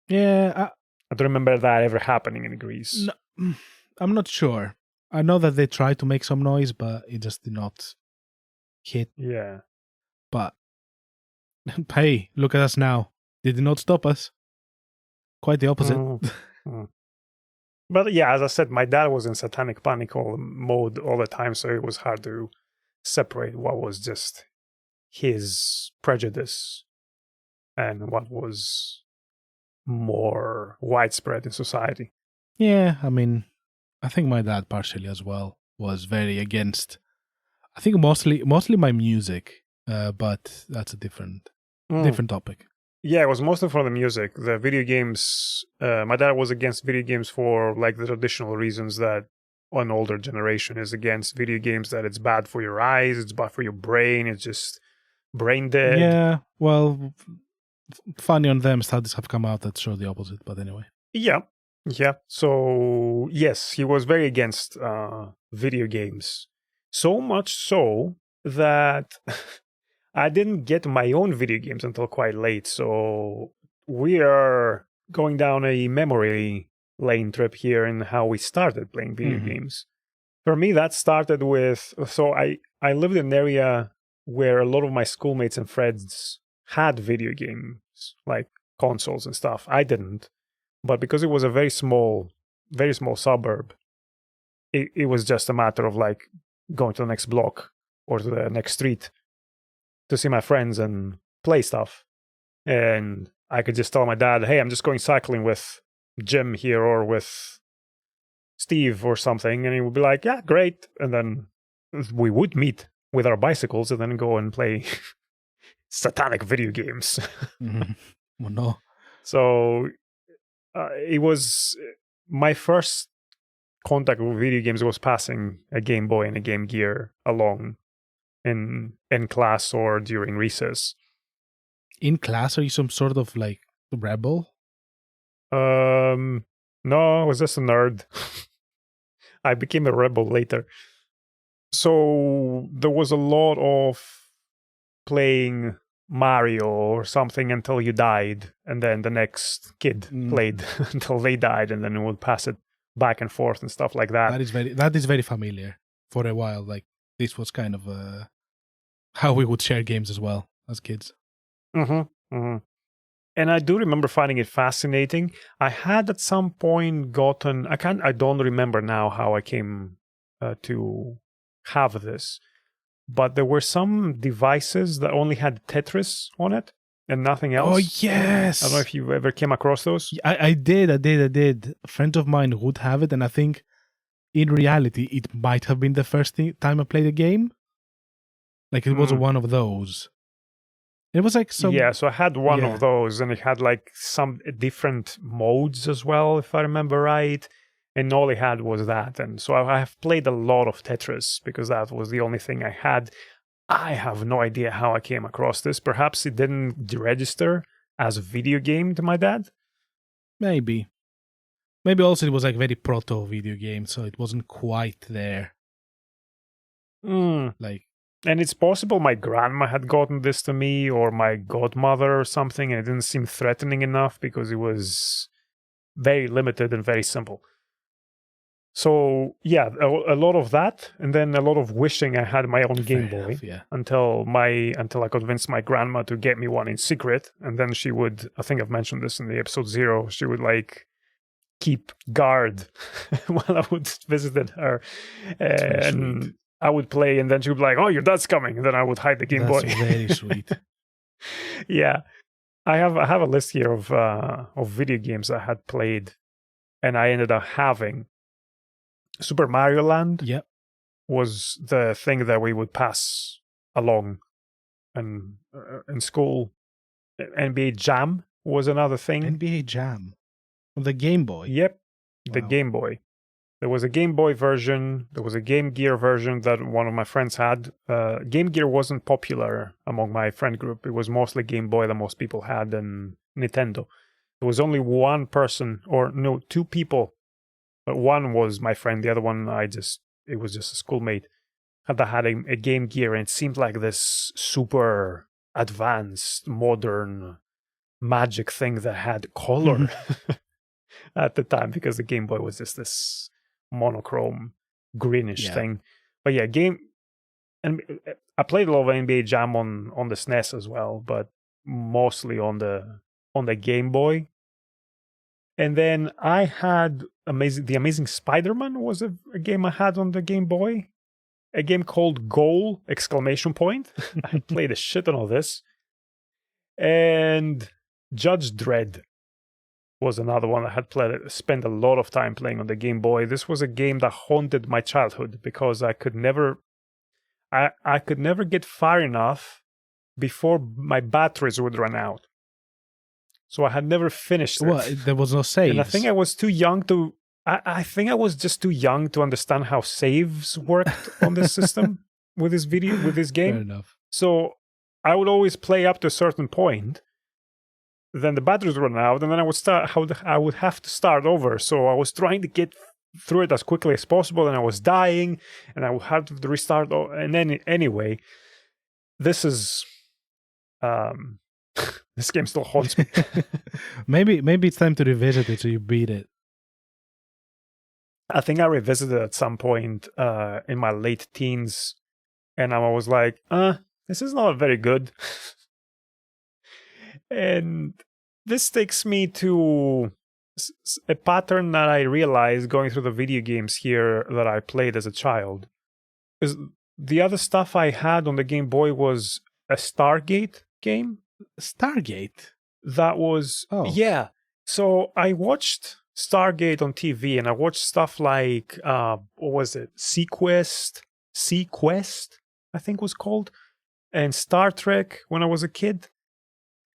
Yeah, I don't remember that ever happening in Greece. No, I'm not sure. I know that they tried to make some noise, but it just did not hit. Yeah. But hey, look at us now. Did it not stop us? Quite the opposite. But yeah, as I said, my dad was in satanic panic mode all the time, so it was hard to separate what was just his prejudice and what was more widespread in society. Yeah, I mean, I think my dad partially as well was very against, I think mostly my music, but that's a different topic. Yeah, it was mostly for the music. The video games, my dad was against video games for like the traditional reasons that an older generation is against video games, that it's bad for your eyes, it's bad for your brain, it's just brain dead. Yeah, well, funny on them, studies have come out that show the opposite, but anyway. Yeah. So, yes, he was very against video games. So much so that I didn't get my own video games until quite late. So we are going down a memory lane trip here in how we started playing video games. For me, that started with, so I lived in an area where a lot of my schoolmates and friends had video games, like consoles and stuff. I didn't. But because it was a very small suburb, it was just a matter of like going to the next block or to the next street to see my friends and play stuff. And I could just tell my dad, hey, I'm just going cycling with Jim here or with Steve or something. And he would be like, yeah, great. And then we would meet with our bicycles and then go and play satanic video games. Well, no. So it was my first contact with video games was passing a Game Boy and a Game Gear along in class or during recess. In class, are you some sort of like rebel? No, I was just a nerd. I became a rebel later. So there was a lot of playing Mario or something until you died, and then the next kid played until they died, and then it would pass it back and forth and stuff like that. That is very familiar. For a while, like this was kind of how we would share games as well as kids. And I do remember finding it fascinating. I had at some point gotten, I don't remember now how I came to have this, but there were some devices that only had Tetris on it and nothing else. Oh, yes. I don't know if you ever came across those. I did. A friend of mine would have it, and I think in reality, it might have been the first time I played a game. Like, it was one of those. It was like some... Yeah, so I had one of those, and it had like some different modes as well, if I remember right. And all it had was that. And so I have played a lot of Tetris because that was the only thing I had. I have no idea how I came across this. Perhaps it didn't register as a video game to my dad? Maybe also it was like very proto video game, so it wasn't quite there. Like... And it's possible my grandma had gotten this to me, or my godmother or something, and it didn't seem threatening enough because it was very limited and very simple. So yeah, a lot of that, and then a lot of wishing I had my own Game Boy until I convinced my grandma to get me one in secret, and then she would, I think I've mentioned this in the episode 0, she would like keep guard while I would visit her, and I would play, and then she would be like, "Oh, your dad's coming," and then I would hide the Game Boy. That's very sweet. Yeah, I have a list here of video games I had played, and I ended up having Super Mario Land. Yep, was the thing that we would pass along, and in school. NBA Jam was another thing. NBA Jam on the Game Boy. Yep, the Game Boy. There was a Game Boy version. There was a Game Gear version that one of my friends had. Game Gear wasn't popular among my friend group. It was mostly Game Boy that most people had, and Nintendo. There was only one person, or no, two people. But one was my friend. The other one, it was just a schoolmate that had a Game Gear, and it seemed like this super advanced, modern magic thing that had color at the time, because the Game Boy was just this monochrome greenish thing. But yeah, and I played a lot of NBA Jam on the SNES as well, but mostly on the Game Boy. And then I had The Amazing Spider-Man was a game I had on the Game Boy. A game called Goal! I played a shit on all this. And Judge Dredd was another one I had spent a lot of time playing on the Game Boy. This was a game that haunted my childhood because I could never get far enough before my batteries would run out. So I had never finished it. Well, there was no saves. And I think I was too young to... I think I was just too young to understand how saves worked on this system with this game. Fair enough. So I would always play up to a certain point. Then the batteries run out, and then I would have to start over. So I was trying to get through it as quickly as possible, and I was dying, and I would have to restart. And then anyway, this is... this game still haunts me. maybe it's time to revisit it so you beat it. I think I revisited it at some point in my late teens, and I was like, this is not very good. And this takes me to a pattern that I realized going through the video games here that I played as a child. Because the other stuff I had on the Game Boy was a Stargate game. Stargate? That was... Oh. Yeah. So I watched Stargate on TV, and I watched stuff like, what was it? Sequest, I think was called, and Star Trek when I was a kid.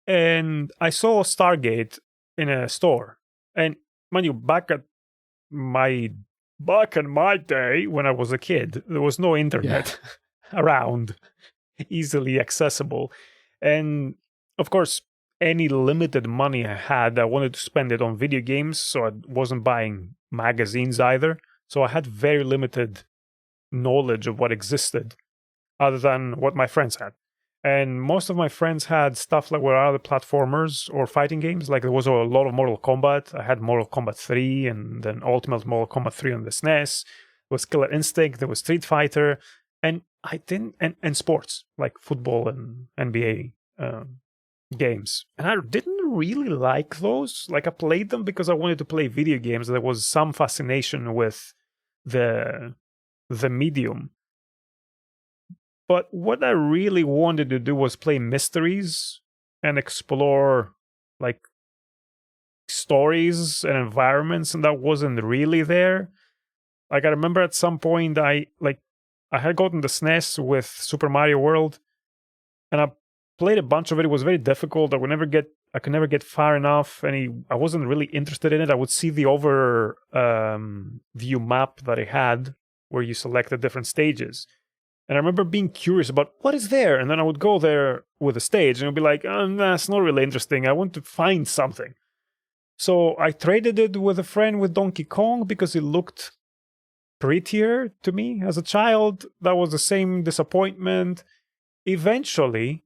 And I saw Stargate in a store. And mind you, back in my day when I was a kid, there was no internet around, easily accessible. And of course, any limited money I had, I wanted to spend it on video games, so I wasn't buying magazines either. So I had very limited knowledge of what existed other than what my friends had. And most of my friends had stuff like were other platformers or fighting games. Like there was a lot of Mortal Kombat. I had Mortal Kombat 3 and then Ultimate Mortal Kombat 3 on the SNES. There was Killer Instinct. There was Street Fighter. And I didn't, and sports like football and NBA games. And I didn't really like those. Like I played them because I wanted to play video games. There was some fascination with the medium. But what I really wanted to do was play mysteries and explore like stories and environments, and that wasn't really there. Like I remember at some point I had gotten the SNES with Super Mario World, and I played a bunch of it. It was very difficult. I could never get far enough, and I wasn't really interested in it. I would see the over view map that it had, where you select the different stages. And I remember being curious about what is there, and then I would go there with a stage, and I'd be like, nah, it's not really interesting. I want to find something. So I traded it with a friend with Donkey Kong because it looked prettier to me as a child. That was the same disappointment. Eventually,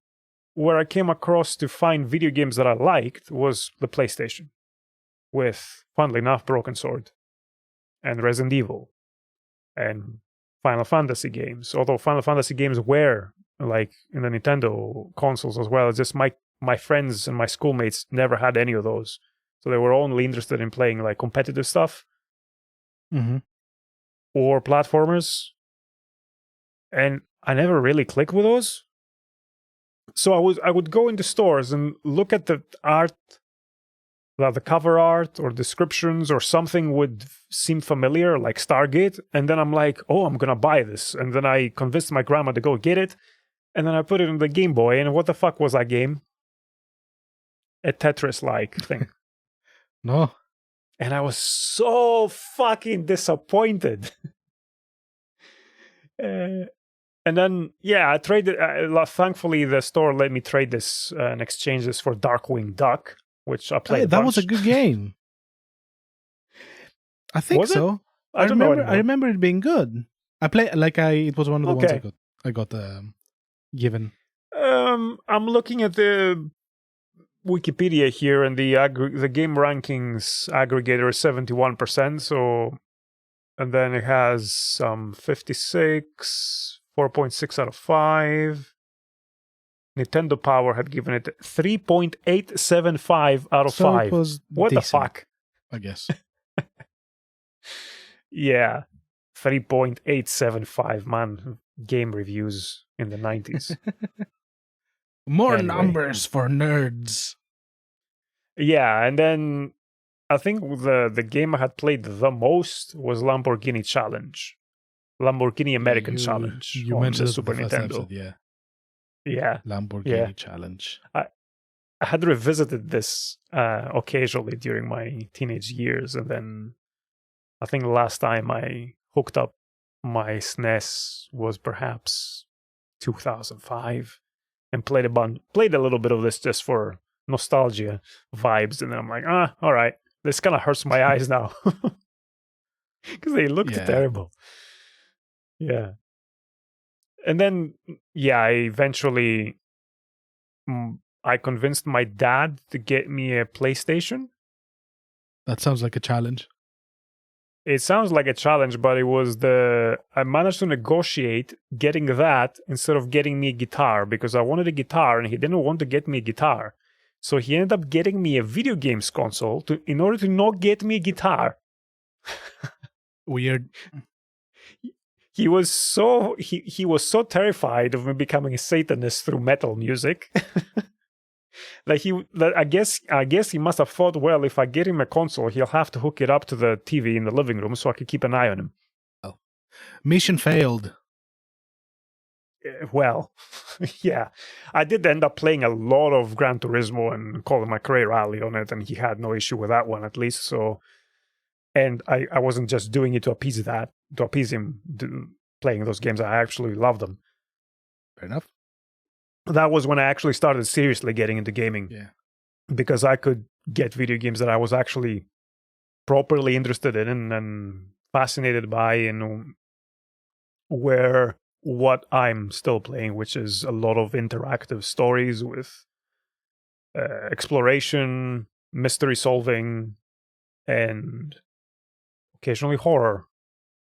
where I came across to find video games that I liked was the PlayStation, with, funnily enough, Broken Sword and Resident Evil and Final Fantasy games. Although Final Fantasy games were like in the Nintendo consoles as well. It's just my friends and my schoolmates never had any of those, so they were only interested in playing like competitive stuff or platformers, and I never really clicked with those. So I would go into stores and look at the art, the cover art or descriptions or something would seem familiar, like Stargate, and then I'm like, oh, I'm gonna buy this. And then I convinced my grandma to go get it, and then I put it in the Game Boy, and what the fuck was that game? A Tetris-like thing. No. And I was so fucking disappointed. And then, yeah, I traded. Thankfully, the store let me trade this and exchange this for Darkwing Duck, which I played. That was a good game. I think was so. It? I remember it being good. It was one of the ones I got given. I'm looking at the Wikipedia here, and the game rankings aggregator is 71%. So, and then it has 56, 4.6 out of 5. Nintendo Power had given it 3.875 out of 5. What decent, the fuck? I guess. Yeah, 3.875, man. Game reviews in the 90s. More numbers for nerds. Yeah, and then I think the game I had played the most was Lamborghini American Challenge. You mentioned the Super Nintendo. Episode, yeah. Lamborghini Challenge. I had revisited this occasionally during my teenage years, and then I think the last time I hooked up my SNES was perhaps 2005, and played a little bit of this just for nostalgia vibes, and then I'm like, all right, this kind of hurts my eyes now because they looked terrible. Yeah. And then, I eventually, I convinced my dad to get me a PlayStation. That sounds like a challenge. It sounds like a challenge, but it was I managed to negotiate getting that instead of getting me a guitar, because I wanted a guitar and he didn't want to get me a guitar. So he ended up getting me a video games console in order to not get me a guitar. Weird. He was so terrified of me becoming a Satanist through metal music. I guess he must have thought, well, if I get him a console, he'll have to hook it up to the TV in the living room so I could keep an eye on him. Oh, mission failed. Well, yeah, I did end up playing a lot of Gran Turismo and Colin McRae Rally on it, and he had no issue with that one, at least. So, and I wasn't just doing it to appease him playing those games. I actually loved them. Fair enough. That was when I actually started seriously getting into gaming. Yeah, because I could get video games that I was actually properly interested in and fascinated by, and where what I'm still playing, which is a lot of interactive stories with exploration, mystery solving, and occasionally horror,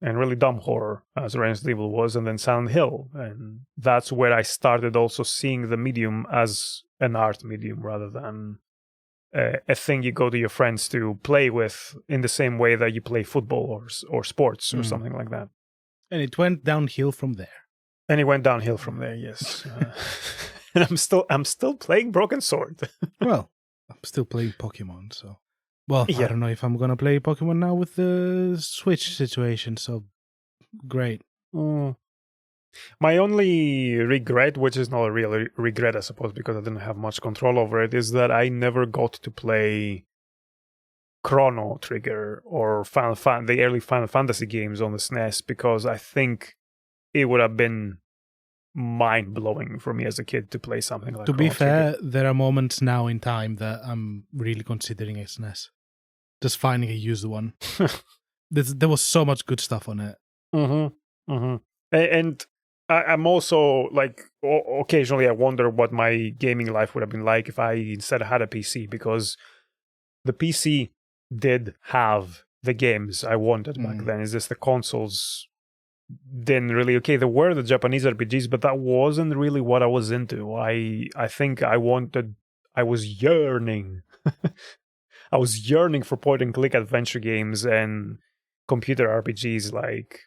and really dumb horror, as Resident Evil was, and then Silent Hill. And that's where I started also seeing the medium as an art medium rather than a thing you go to your friends to play with in the same way that you play football or sports or something like that. And it went downhill from there. And it went downhill from there, yes. And I'm still playing Broken Sword. Well, I'm still playing Pokemon, so... Well, Yeah. I don't know if I'm gonna play Pokemon now with the Switch situation, so... Great. My only regret, which is not a real regret, I suppose, because I didn't have much control over it, is that I never got to play Chrono Trigger or the early Final Fantasy games on the SNES, because I think it would have been mind-blowing for me as a kid to play something like To Chrono be fair, Trigger. there are moments now in time that I'm really considering a SNES. Just finding a used one. There was so much good stuff on it. And I'm also like, occasionally I wonder what my gaming life would have been like if I instead had a PC, because the PC did have the games I wanted back then. It's just the consoles didn't really. Okay, there were the Japanese RPGs, but that wasn't really what I was into. I think I was yearning. I was yearning for point and click adventure games and computer RPGs like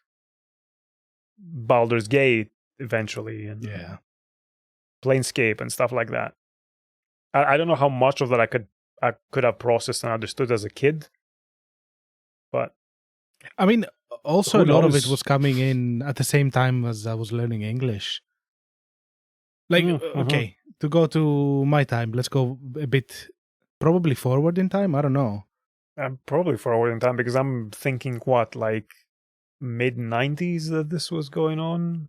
Baldur's Gate eventually, and Planescape and stuff like that. I don't know how much of that I could have processed and understood as a kid, but I mean, also a lot of it was coming in at the same time as I was learning English. Like, okay, to go to my time, let's go a bit probably forward in time. I don't know. I'm probably forward in time because I'm thinking like mid-90s that this was going on.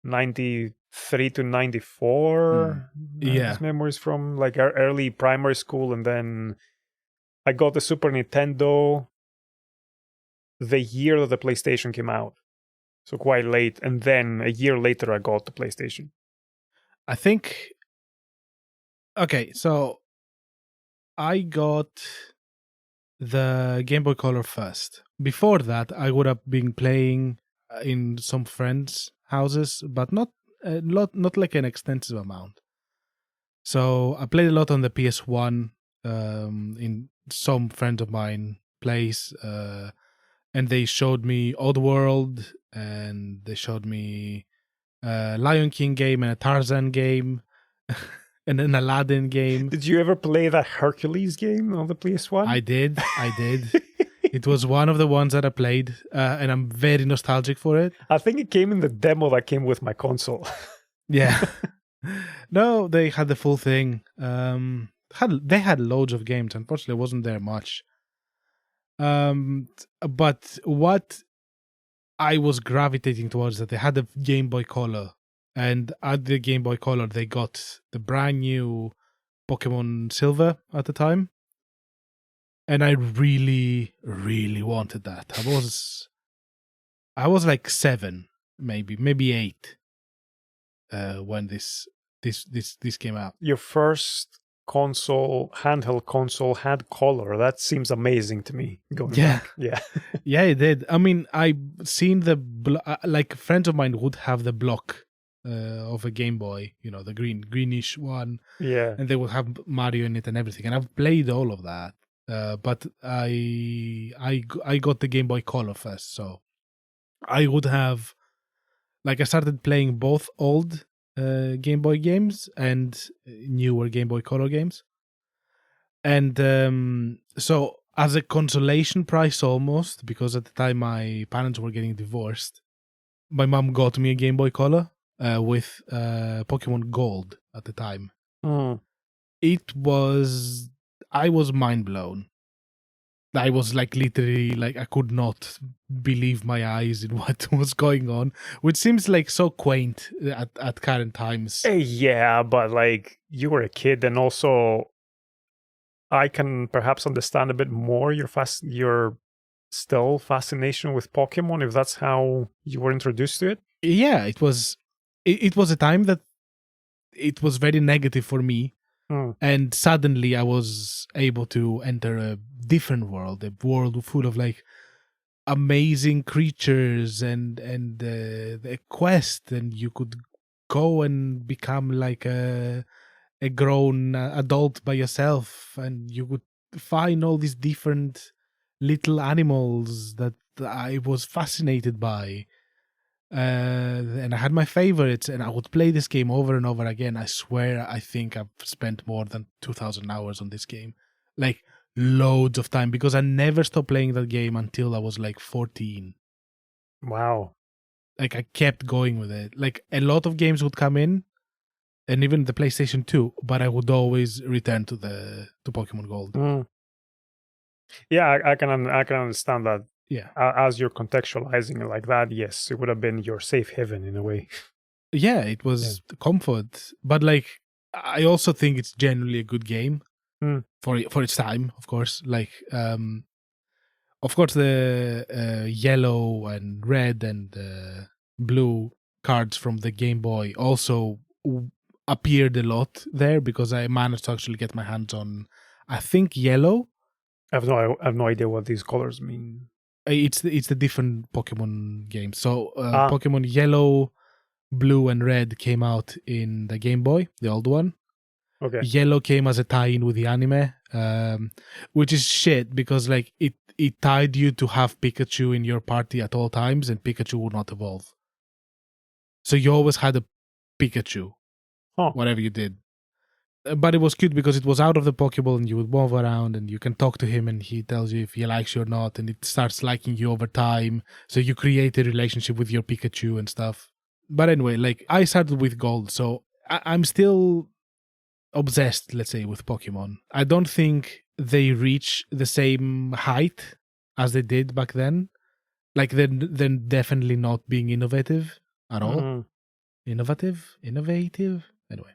93 to 94. Yeah. These memories from like our early primary school, and then I got the Super Nintendo the year that the PlayStation came out. So quite late. And then a year later, I got the PlayStation. I think... Okay, so I got the Game Boy Color first. Before that, I would have been playing in some friends' houses, but not like an extensive amount. So I played a lot on the PS1 in some friend of mine place, and they showed me Oddworld, and they showed me a Lion King game and a Tarzan game. And an Aladdin game. Did you ever play that Hercules game on the PS1? I did. It was one of the ones that I played, and I'm very nostalgic for it. I think it came in the demo that came with my console. Yeah. No, they had the full thing. They had loads of games. Unfortunately, wasn't there much. But what I was gravitating towards that they had the Game Boy Color. And at the Game Boy Color, they got the brand new Pokemon Silver at the time. And I really, really wanted that. I was like 7, maybe 8, when this came out. Your first handheld console had color. That seems amazing to me. Back. Yeah. Yeah, it did. I mean, I've seen like friends of mine would have the block of a Game Boy, the greenish one. Yeah. And they would have Mario in it and everything. And I've played all of that. But I got the Game Boy Color first, so I would have, like, I started playing both old Game Boy games and newer Game Boy Color games. And so as a consolation prize almost, because at the time my parents were getting divorced, my mom got me a Game Boy Color with Pokemon Gold at the time. I was mind blown. I was like literally like I could not believe my eyes in what was going on, which seems like so quaint at current times. Yeah, but like you were a kid, and also I can perhaps understand a bit more your still fascination with Pokemon, if that's how you were introduced to it? Yeah, it was a time that it was very negative for me. And suddenly I was able to enter a different world, a world full of like amazing creatures and the quest, and you could go and become like a grown adult by yourself, and you could find all these different little animals that I was fascinated by. And I had my favorites, and I would play this game over and over again. I swear, I think I've spent more than 2,000 hours on this game, like loads of time, because I never stopped playing that game until I was like 14. Wow. Like I kept going with it. Like a lot of games would come in, and even the PlayStation 2, but I would always return to Pokemon Gold. Yeah, I can understand that. Yeah. As you're contextualizing it like that, yes, it would have been your safe haven in a way. Yeah, it was comfort, but like I also think it's generally a good game for its time, of course. Like, of course, the yellow and red and blue cards from the Game Boy also appeared a lot there, because I managed to actually get my hands on, I think, yellow. I have no idea what these colors mean. It's the different Pokemon games. So Pokemon Yellow, Blue, and Red came out in the Game Boy, the old one. Okay. Yellow came as a tie-in with the anime, which is shit, because like it tied you to have Pikachu in your party at all times, and Pikachu would not evolve. So you always had a Pikachu, whatever you did. But it was cute because it was out of the Pokeball, and you would move around and you can talk to him, and he tells you if he likes you or not, and it starts liking you over time. So you create a relationship with your Pikachu and stuff. But anyway, like I started with Gold, so I'm still obsessed, let's say, with Pokemon. I don't think they reach the same height as they did back then. Like they're definitely not being innovative at all. Innovative? Anyway.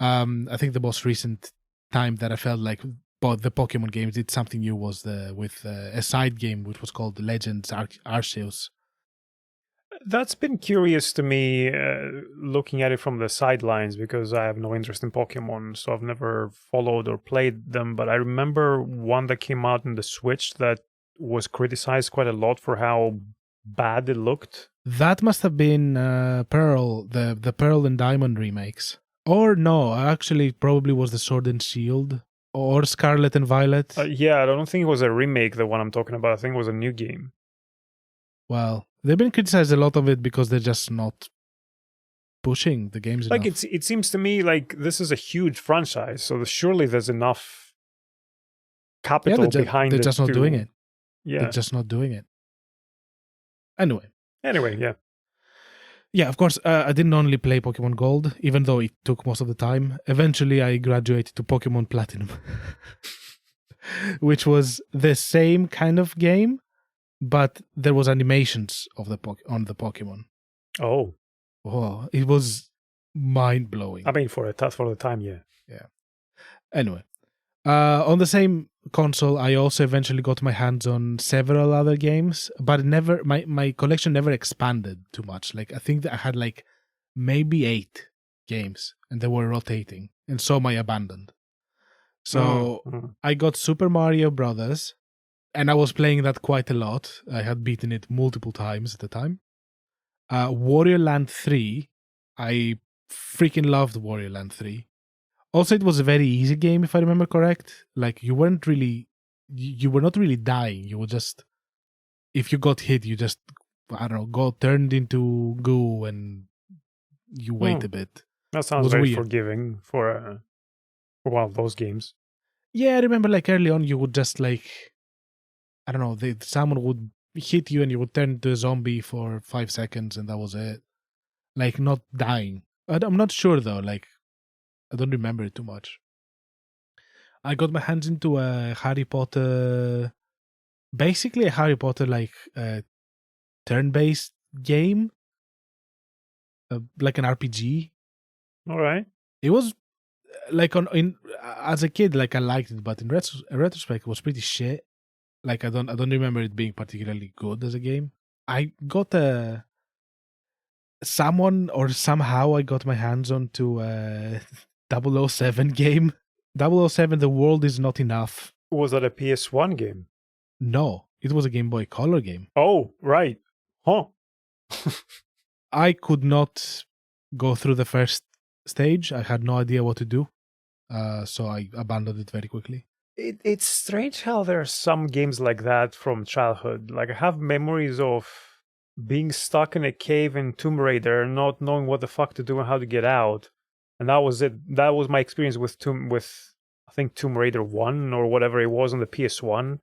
I think the most recent time that I felt like the Pokemon games did something new was with a side game which was called Legends Arceus. That's been curious to me, looking at it from the sidelines, because I have no interest in Pokemon, so I've never followed or played them. But I remember one that came out in the Switch that was criticized quite a lot for how bad it looked. That must have been Pearl, the Pearl and Diamond remakes. Or no, actually probably was the Sword and Shield or Scarlet and Violet. Yeah, I don't think it was a remake, the one I'm talking about. I think it was a new game. Well, they've been criticized a lot of it because they're just not pushing the games like enough. It seems to me like this is a huge franchise, so surely there's enough capital behind it. They're just not doing it. Yeah. They're just not doing it. Anyway, yeah. Yeah, of course, I didn't only play Pokemon Gold, even though it took most of the time. Eventually, I graduated to Pokemon Platinum, which was the same kind of game, but there was animations of on the Pokemon. Oh, it was mind-blowing. I mean, for the time, yeah. Anyway, on the same console, I also eventually got my hands on several other games, but my collection never expanded too much. Like I think that I had like maybe 8 games, and they were rotating, and some I abandoned. So I got Super Mario Brothers, and I was playing that quite a lot. I had beaten it multiple times at the time. Wario Land 3, I freaking loved Wario Land 3. Also, it was a very easy game, if I remember correct. Like, you were not really dying. You were just, if you got hit, you just, I don't know, got turned into goo and you wait a bit. That sounds very weird. Forgiving for one of those games. Yeah, I remember like early on, you would just like, I don't know, someone would hit you and you would turn into a zombie for 5 seconds and that was it. Like, not dying. I'm not sure though, like, I don't remember it too much. I got my hands into a Harry Potter, basically a Harry Potter like turn-based game, like an RPG. All right. It was like as a kid, like I liked it, but in retrospect, it was pretty shit. Like I don't remember it being particularly good as a game. I got someone or somehow I got my hands onto a 007 game. 007 The World Is Not Enough. Was that a PS1 game? No, it was a Game Boy Color game. Oh, right. Huh. I could not go through the first stage. I had no idea what to do. So I abandoned it very quickly. It's strange how there are some games like that from childhood. Like I have memories of being stuck in a cave in Tomb Raider, not knowing what the fuck to do and how to get out. And that was it. That was my experience with I think Tomb Raider 1 or whatever it was on the PS1.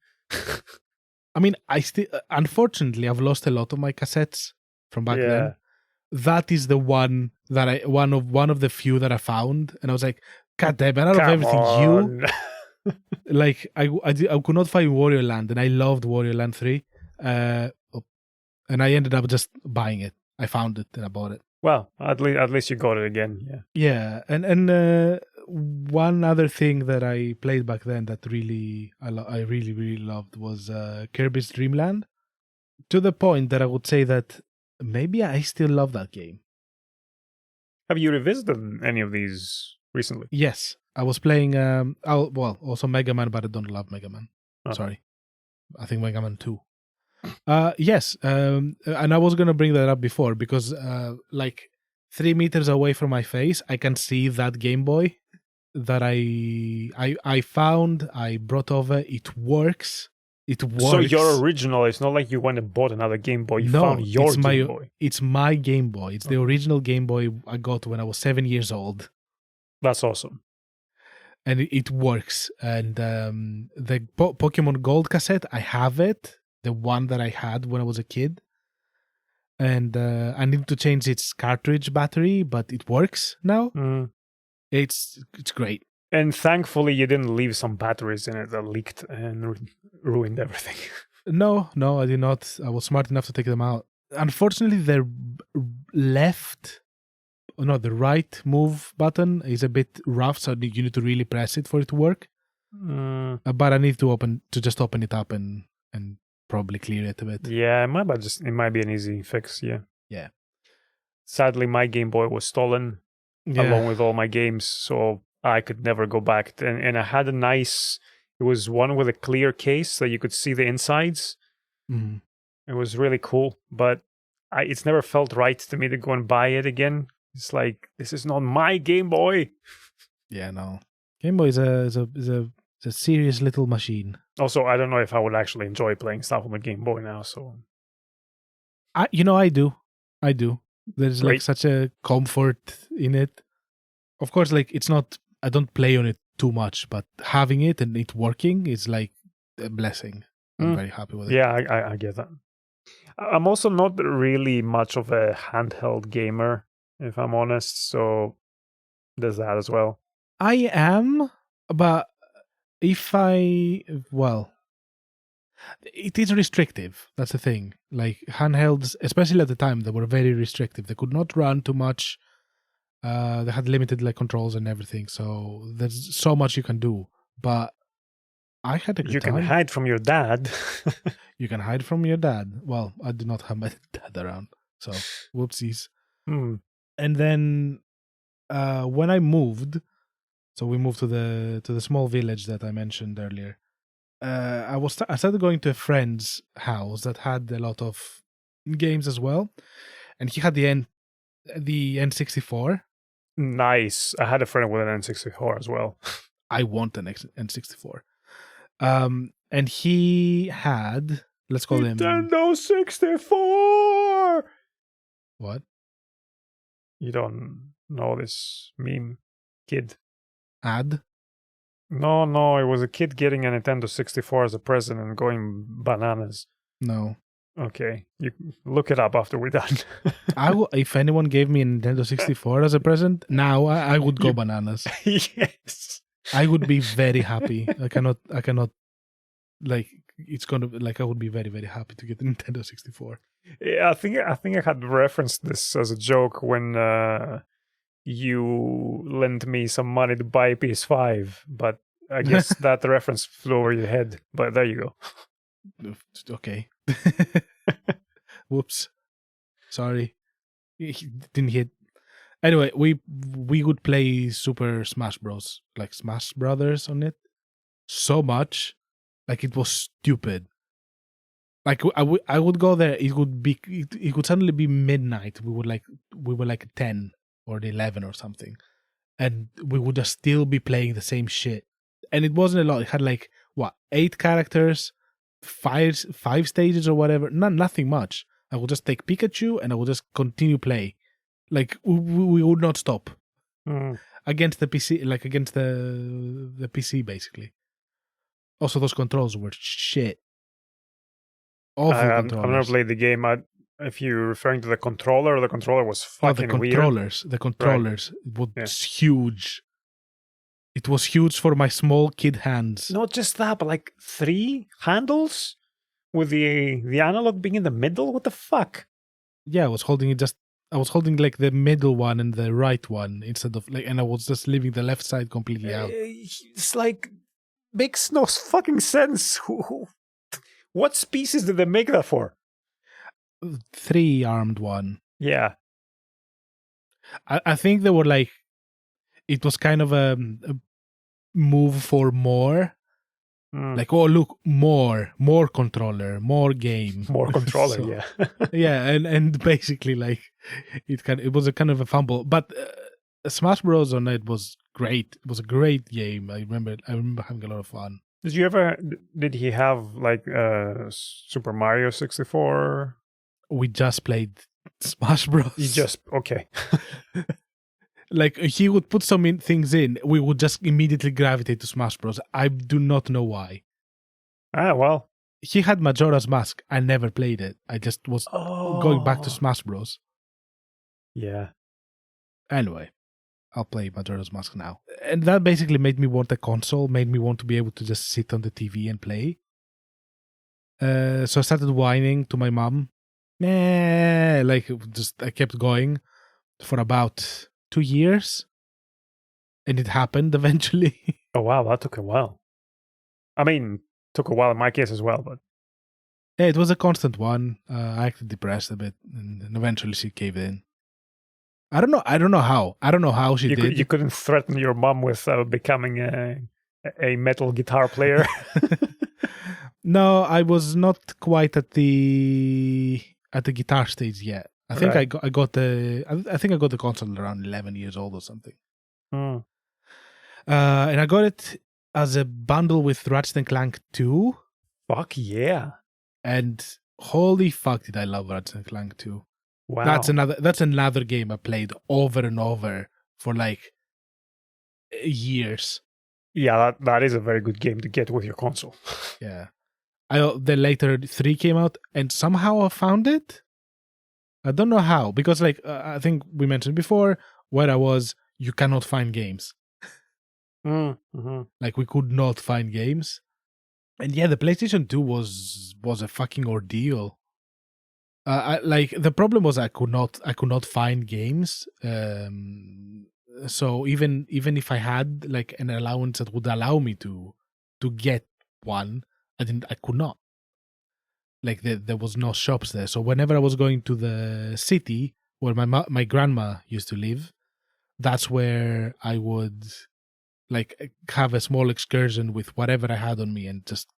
I mean, I still unfortunately I've lost a lot of my cassettes from back then. That is the one that one of the few that I found, and I was like, God damn it! Out of everything, like I could not find Wario Land, and I loved Wario Land 3, and I ended up just buying it. I found it and I bought it. Well, at least you got it again, yeah. Yeah, and one other thing that I played back then that really I really loved was Kirby's Dream Land, to the point that I would say that maybe I still love that game. Have you revisited any of these recently? Yes, I was playing. Also Mega Man, but I don't love Mega Man. Oh. Sorry, I think Mega Man 2. Yes, and I was gonna bring that up before because, like 3 meters away from my face, I can see that Game Boy that I found. I brought over. It works. It works. So your original. It's not like you went and bought another Game Boy. You found your Game Boy. It's my Game Boy. It's the original Game Boy I got when I was 7 years old. That's awesome. And it works. And the Pokemon Gold cassette, I have it. The one that I had when I was a kid. And I need to change its cartridge battery, but it works now. It's great. And thankfully you didn't leave some batteries in it that leaked and ruined everything. No, I did not. I was smart enough to take them out. Unfortunately, the right move button is a bit rough, so you need to really press it for it to work. But I need to just open it up and probably clear it a bit. Yeah, it might be an easy fix. Yeah. Sadly, my Game Boy was stolen along with all my games, so I could never go back. And I had it was one with a clear case that you could see the insides. Mm-hmm. It was really cool, but it's never felt right to me to go and buy it again. It's like, this is not my Game Boy. Yeah, no. Game Boy is a serious little machine. Also, I don't know if I would actually enjoy playing stuff on the Game Boy now, so... I do. There's like such a comfort in it. Of course, like it's not... I don't play on it too much, but having it and it working is like a blessing. I'm very happy with it. Yeah, I get that. I'm also not really much of a handheld gamer, if I'm honest, so there's that as well. I am, but it is restrictive. That's the thing. Like handhelds, especially at the time, they were very restrictive. They could not run too much. They had limited like controls and everything. So there's so much you can do. But I had a good time. You can hide from your dad. You can hide from your dad. Well, I do not have my dad around, so whoopsies. And then when I moved, so we moved to the small village that I mentioned earlier. I started going to a friend's house that had a lot of games as well, and he had the N64. Nice. I had a friend with an N64 as well. I want an N64. And he had, let's call him Nintendo 64. What? You don't know this meme, kid? Ad? No, it was a kid getting a Nintendo 64 as a present and going bananas. No. Okay, you look it up after we're done. If anyone gave me a Nintendo 64 as a present, now I would go bananas. Yes. I would be very happy. I cannot like it's gonna like I would be very, very happy to get a Nintendo 64. Yeah, I think I had referenced this as a joke when you lent me some money to buy a PS5, but I guess that reference flew over your head. But there you go. Okay. Whoops. Sorry. He didn't hit. Anyway, we would play Super Smash Bros. Like Smash Brothers on it so much. Like it was stupid. Like I would go there. It would suddenly be midnight. We were like 10 or 11 or something, and we would just still be playing the same shit. And it wasn't a lot. It had like what 8 characters, five stages or whatever. Nothing much. I would just take Pikachu and I would just continue play. Like we would not stop against the PC, like against the PC basically. Also, those controls were shit. Awful controllers. I've never played the game. If you're referring to the controller was fucking weird. The controllers was huge. It was huge for my small kid hands. Not just that, but like 3 handles with the analog being in the middle. What the fuck? Yeah, I was holding like the middle one and the right one instead of like, and I was just leaving the left side completely out. It's like makes no fucking sense. What species did they make that for? 3-armed one. Yeah. I think they were like, it was kind of a move for more. Like, oh look, more controller, more game, more controller. So, yeah, yeah, and basically like it was a kind of a fumble. But Smash Bros. On it was great. It was a great game. I remember having a lot of fun. Did he have like Super Mario 64? We just played Smash Bros. Okay. Like he would put some things in, we would just immediately gravitate to Smash Bros. I do not know why. Ah, well. He had Majora's Mask. I never played it. I just was going back to Smash Bros. Yeah. Anyway, I'll play Majora's Mask now. And that basically made me want a console, made me want to be able to just sit on the TV and play. So I started whining to my mom. Like I kept going for about 2 years, and it happened eventually. Oh wow, that took a while. I mean, took a while in my case as well, but yeah, it was a constant one. I acted depressed a bit, and eventually she caved in. I don't know how she did. You couldn't threaten your mom with becoming a metal guitar player. No, I was not quite at the guitar stage yet. I think I got the console around 11 years old or something. And I got it as a bundle with Ratchet & Clank 2. Fuck yeah. And holy fuck did I love Ratchet & Clank 2. Wow. That's another game I played over and over for like years. Yeah, that is a very good game to get with your console. Yeah. Then later 3 came out and somehow I found it. I don't know how, because like I think we mentioned before, where I was, you cannot find games. Like we could not find games. And yeah, the PlayStation 2 was a fucking ordeal. Like the problem was I could not find games. So even if I had like an allowance that would allow me to get one, I could not. Like there was no shops there. So whenever I was going to the city where my grandma used to live, that's where I would like have a small excursion with whatever I had on me and just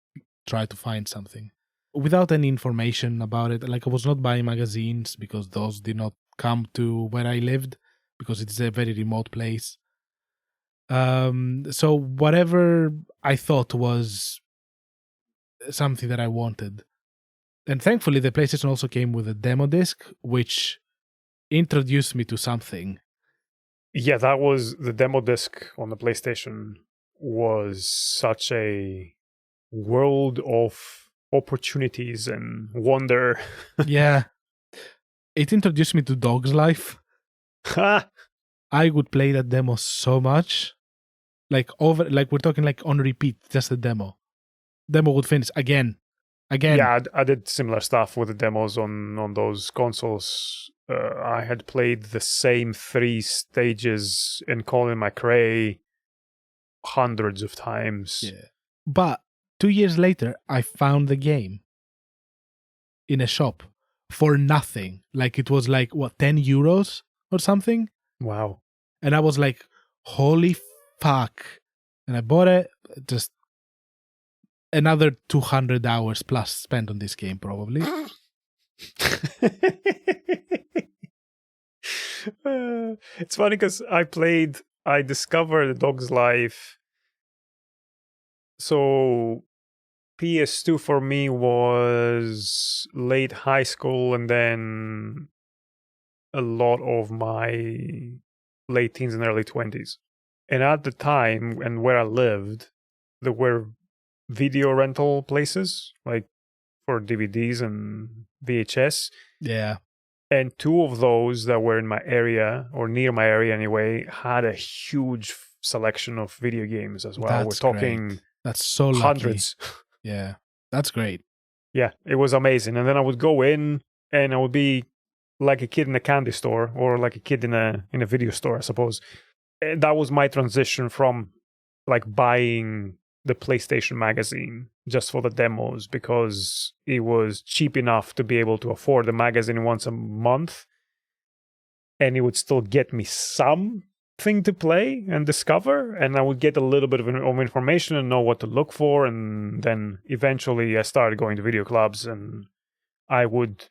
try to find something without any information about it. Like I was not buying magazines because those did not come to where I lived because it's a very remote place. So whatever I thought was something that I wanted. And thankfully, the PlayStation also came with a demo disc, which introduced me to something. Yeah, that was the demo disc on the PlayStation was such a world of opportunities and wonder. Yeah. It introduced me to Dog's Life. I would play that demo so much. Like we're talking like on repeat, just the demo. Demo would finish again. Yeah, I did similar stuff with the demos on those consoles. I had played the same 3 stages in Colin McRae hundreds of times. Yeah. But 2 years later, I found the game. in a shop for nothing. Like it was like, what, 10 euros or something? Wow. And I was like, holy fuck. And I bought it. Just another 200 hours plus spent on this game, probably. It's funny because I discovered A Dog's Life. So PS2 for me was late high school and then a lot of my late teens and early 20s. And at the time and where I lived, there were video rental places like for DVDs and VHS. Yeah. And two of those that were in my area, or near my area anyway, had a huge selection of video games as well. That's We're talking great. That's so lucky. hundreds. Yeah, that's great. Yeah, it was amazing. And then I would go in and I would be like a kid in a candy store or like a kid in a video store, I suppose. And that was my transition from like buying the PlayStation magazine just for the demos because it was cheap enough to be able to afford the magazine once a month, and it would still get me something to play and discover, and I would get a little bit of information and know what to look for. And then eventually I started going to video clubs, and I would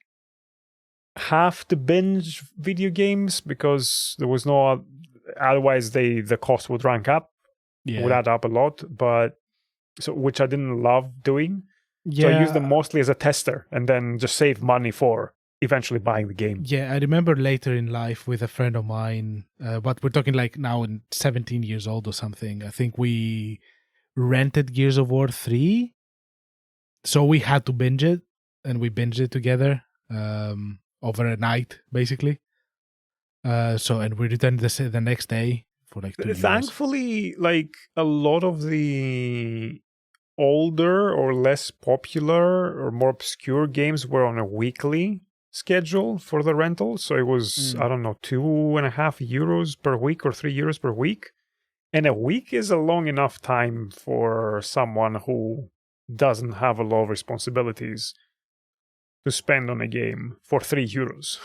have to binge video games because there was no otherwise the cost would rank up. Yeah. Would add up a lot, but so which I didn't love doing. Yeah. So I used them mostly as a tester and then just save money for eventually buying the game. Yeah, I remember later in life with a friend of mine, but we're talking like now in 17 years old or something. I think we rented Gears of War 3. So we had to binge it, and we binged it together over a night, basically. And we returned the next day for like 2 years. Thankfully, like a lot of the older or less popular or more obscure games were on a weekly schedule for the rental. So it was, I don't know, €2.50 per week or €3 per week. And a week is a long enough time for someone who doesn't have a lot of responsibilities to spend on a game for €3.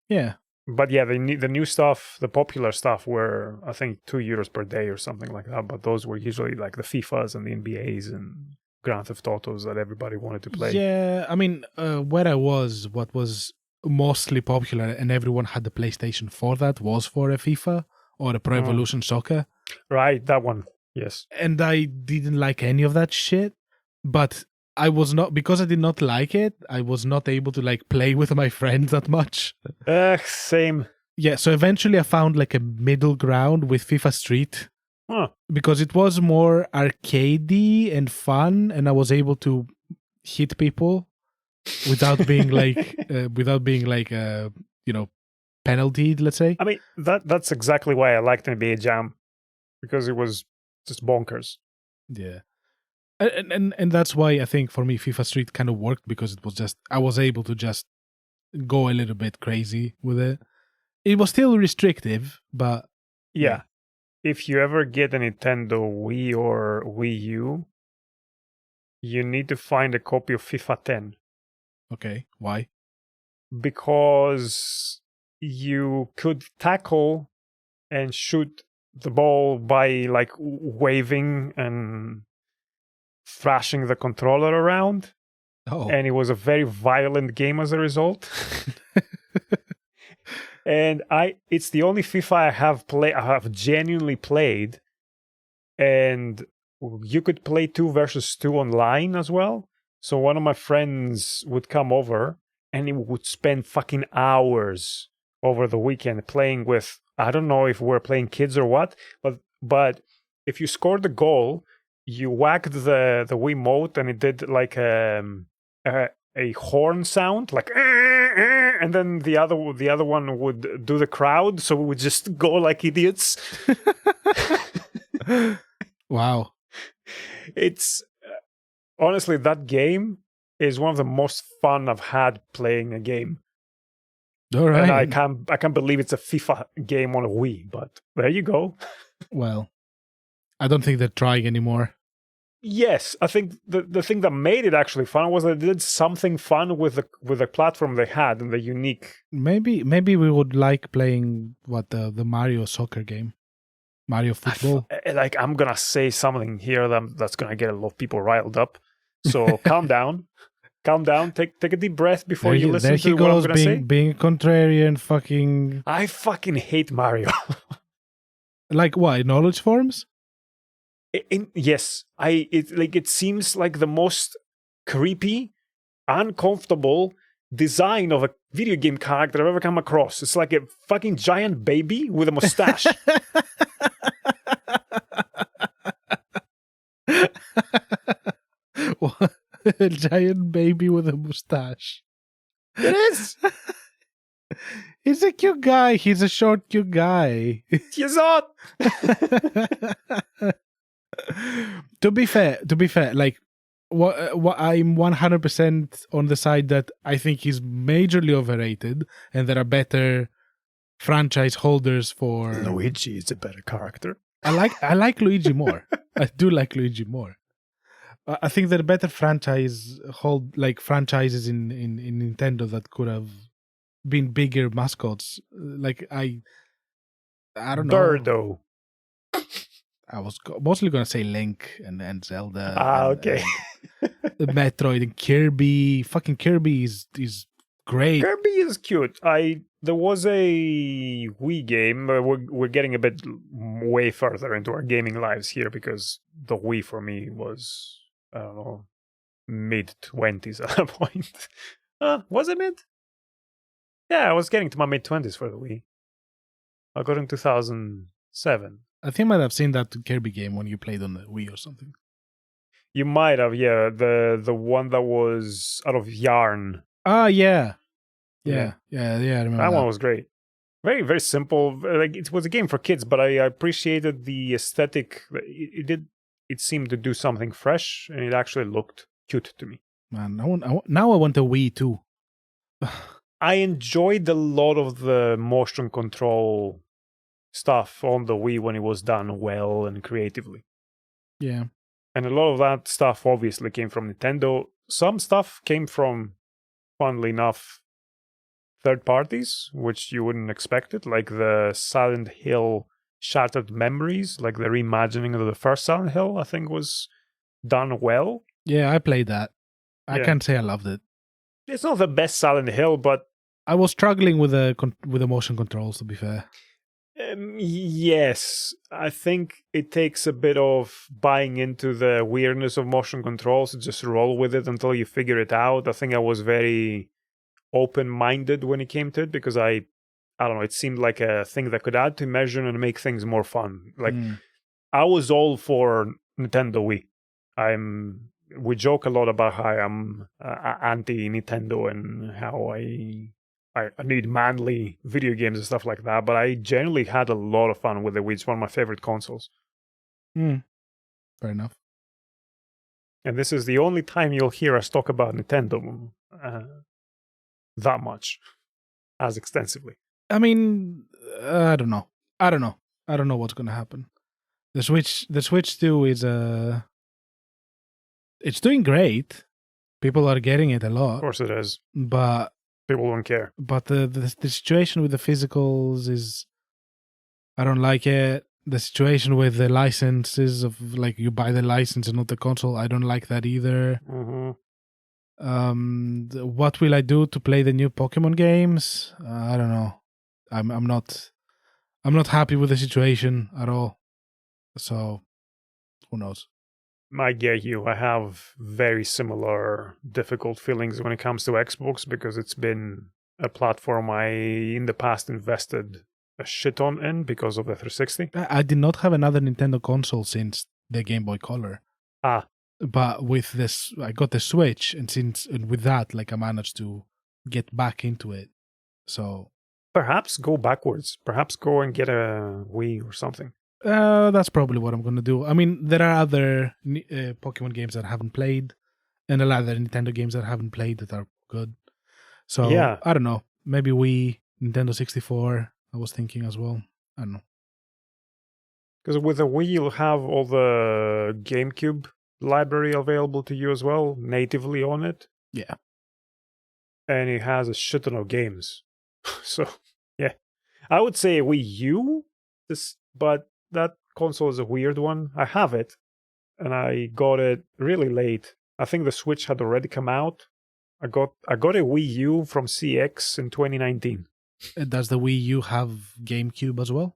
Yeah. But yeah, the new stuff, the popular stuff were, I think, €2 per day or something like that. But those were usually like the FIFAs and the NBAs and Grand Theft Autos that everybody wanted to play. Yeah, I mean, where I was, what was mostly popular and everyone had the PlayStation for that was for a FIFA or a Pro Evolution Soccer. Right, that one, yes. And I didn't like any of that shit, but I was not, because I did not like it, I was not able to like play with my friends that much. Same. Yeah, so eventually I found like a middle ground with FIFA Street. Because it was more arcadey and fun, and I was able to hit people without being like, penaltied, let's say. I mean, that's exactly why I liked NBA Jam, because it was just bonkers. Yeah. And that's why I think for me FIFA Street kind of worked, because it was just, I was able to just go a little bit crazy with it. It was still restrictive, but yeah. If you ever get a Nintendo Wii or Wii U, you need to find a copy of FIFA 10. Okay, why? Because you could tackle and shoot the ball by like waving and thrashing the controller around. Oh. And it was a very violent game as a result. And it's the only FIFA I have genuinely played, and you could play 2 versus 2 online as well. So one of my friends would come over and he would spend fucking hours over the weekend playing with, I don't know if we're playing kids or what, but if you scored the goal, you whacked the Wiimote and it did like a horn sound, like, and then the other one would do the crowd, so we would just go like idiots. Wow. It's honestly, that game is one of the most fun I've had playing a game. All right. And I can't believe it's a FIFA game on a Wii, but there you go. Well, I don't think they're trying anymore. Yes, I think the thing that made it actually fun was that they did something fun with the platform they had and the unique. Maybe we would like playing the Mario soccer game, Mario football. Like, I'm gonna say something here that's gonna get a lot of people riled up. So calm down, take a deep breath before you listen to what I'm gonna say. Being contrarian, fucking. I fucking hate Mario. Like what? Knowledge forms? Yes, it seems like the most creepy, uncomfortable design of a video game character I've ever come across. It's like a fucking giant baby with a mustache. A giant baby with a mustache. It is. He's a cute guy. He's a short, cute guy. He's not. To be fair, like what I'm 100% on the side that I think he's majorly overrated, and there are better franchise holders for. Luigi is a better character. I like Luigi more. I do like Luigi more. I think there are better franchises in Nintendo that could have been bigger mascots. Like I don't know. Birdo. I was mostly gonna say Link and Zelda. Okay. The Metroid and Kirby. Fucking Kirby is great. Kirby is cute. There was a Wii game. We're getting a bit way further into our gaming lives here because the Wii for me was, I don't know, mid-20s at that point. Was it mid? Yeah, I was getting to my mid-20s for the Wii. I got in 2007. I think I might have seen that Kirby game when you played on the Wii or something. You might have, yeah. The one that was out of yarn. Ah, yeah. Yeah, I remember that one was great. Very, very simple. Like, it was a game for kids, but I appreciated the aesthetic. It seemed to do something fresh, and it actually looked cute to me. Man, now I want a Wii too. I enjoyed a lot of the motion control stuff on the Wii when it was done well and creatively. Yeah. And a lot of that stuff obviously came from Nintendo. Some stuff came from, funnily enough, third parties, which you wouldn't expect it, like the Silent Hill Shattered Memories, like the reimagining of the first Silent Hill, I think was done well. Yeah, I played that. I can't say I loved it. It's not the best Silent Hill, but I was struggling with the motion controls, to be fair. Yes, I think it takes a bit of buying into the weirdness of motion controls to just roll with it until you figure it out. I think I was very open-minded when it came to it because I don't know, it seemed like a thing that could add to immersion and make things more fun. Like, I was all for Nintendo Wii. We joke a lot about how I'm anti-Nintendo and how I need manly video games and stuff like that, but I generally had a lot of fun with the Wii. It's one of my favorite consoles. Fair enough. And this is the only time you'll hear us talk about Nintendo that much, as extensively. I mean, I don't know. I don't know what's going to happen. The Switch 2 is it's doing great. People are getting it a lot. Of course it is. But people don't care. But the situation with the physicals is, I don't like it. The situation with the licenses of, like, you buy the license and not the console, I don't like that either. What will I do to play the new Pokemon games? I don't know. I'm not happy with the situation at all. So who knows? I get you. I have very similar difficult feelings when it comes to Xbox because it's been a platform I, in the past, invested a shit ton in because of the 360. I did not have another Nintendo console since the Game Boy Color. But with this, I got the Switch, and with that, like, I managed to get back into it. So perhaps go backwards. Perhaps go and get a Wii or something. That's probably what I'm going to do. I mean, there are other Pokemon games that I haven't played, and a lot of other Nintendo games that I haven't played that are good. So, yeah. I don't know. Maybe Wii, Nintendo 64, I was thinking as well. I don't know. Because with the Wii, you'll have all the GameCube library available to you as well, natively on it. Yeah. And it has a shit ton of games. So, yeah. I would say Wii U, but that console is a weird one. I have it, and I got it really late. I think the Switch had already come out. I got a Wii U from CX in 2019. Does the Wii U have GameCube as well?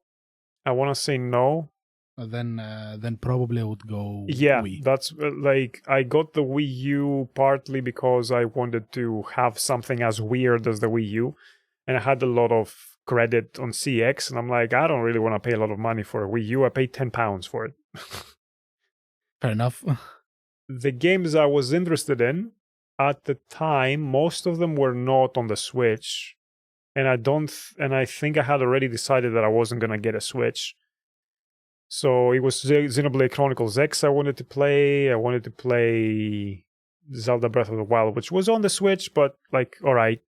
I want to say no. Then probably I would go Yeah, Wii. that's like I got the Wii U partly because I wanted to have something as weird as the Wii U, and I had a lot of credit on CX, and I'm like, I don't really want to pay a lot of money for a Wii U. I paid £10 for it. Fair enough. The games I was interested in at the time, most of them were not on the Switch, and I think I had already decided that I wasn't gonna get a Switch. So it was Xenoblade Chronicles X I wanted to play. I wanted to play Zelda Breath of the Wild, which was on the Switch, but like, all right,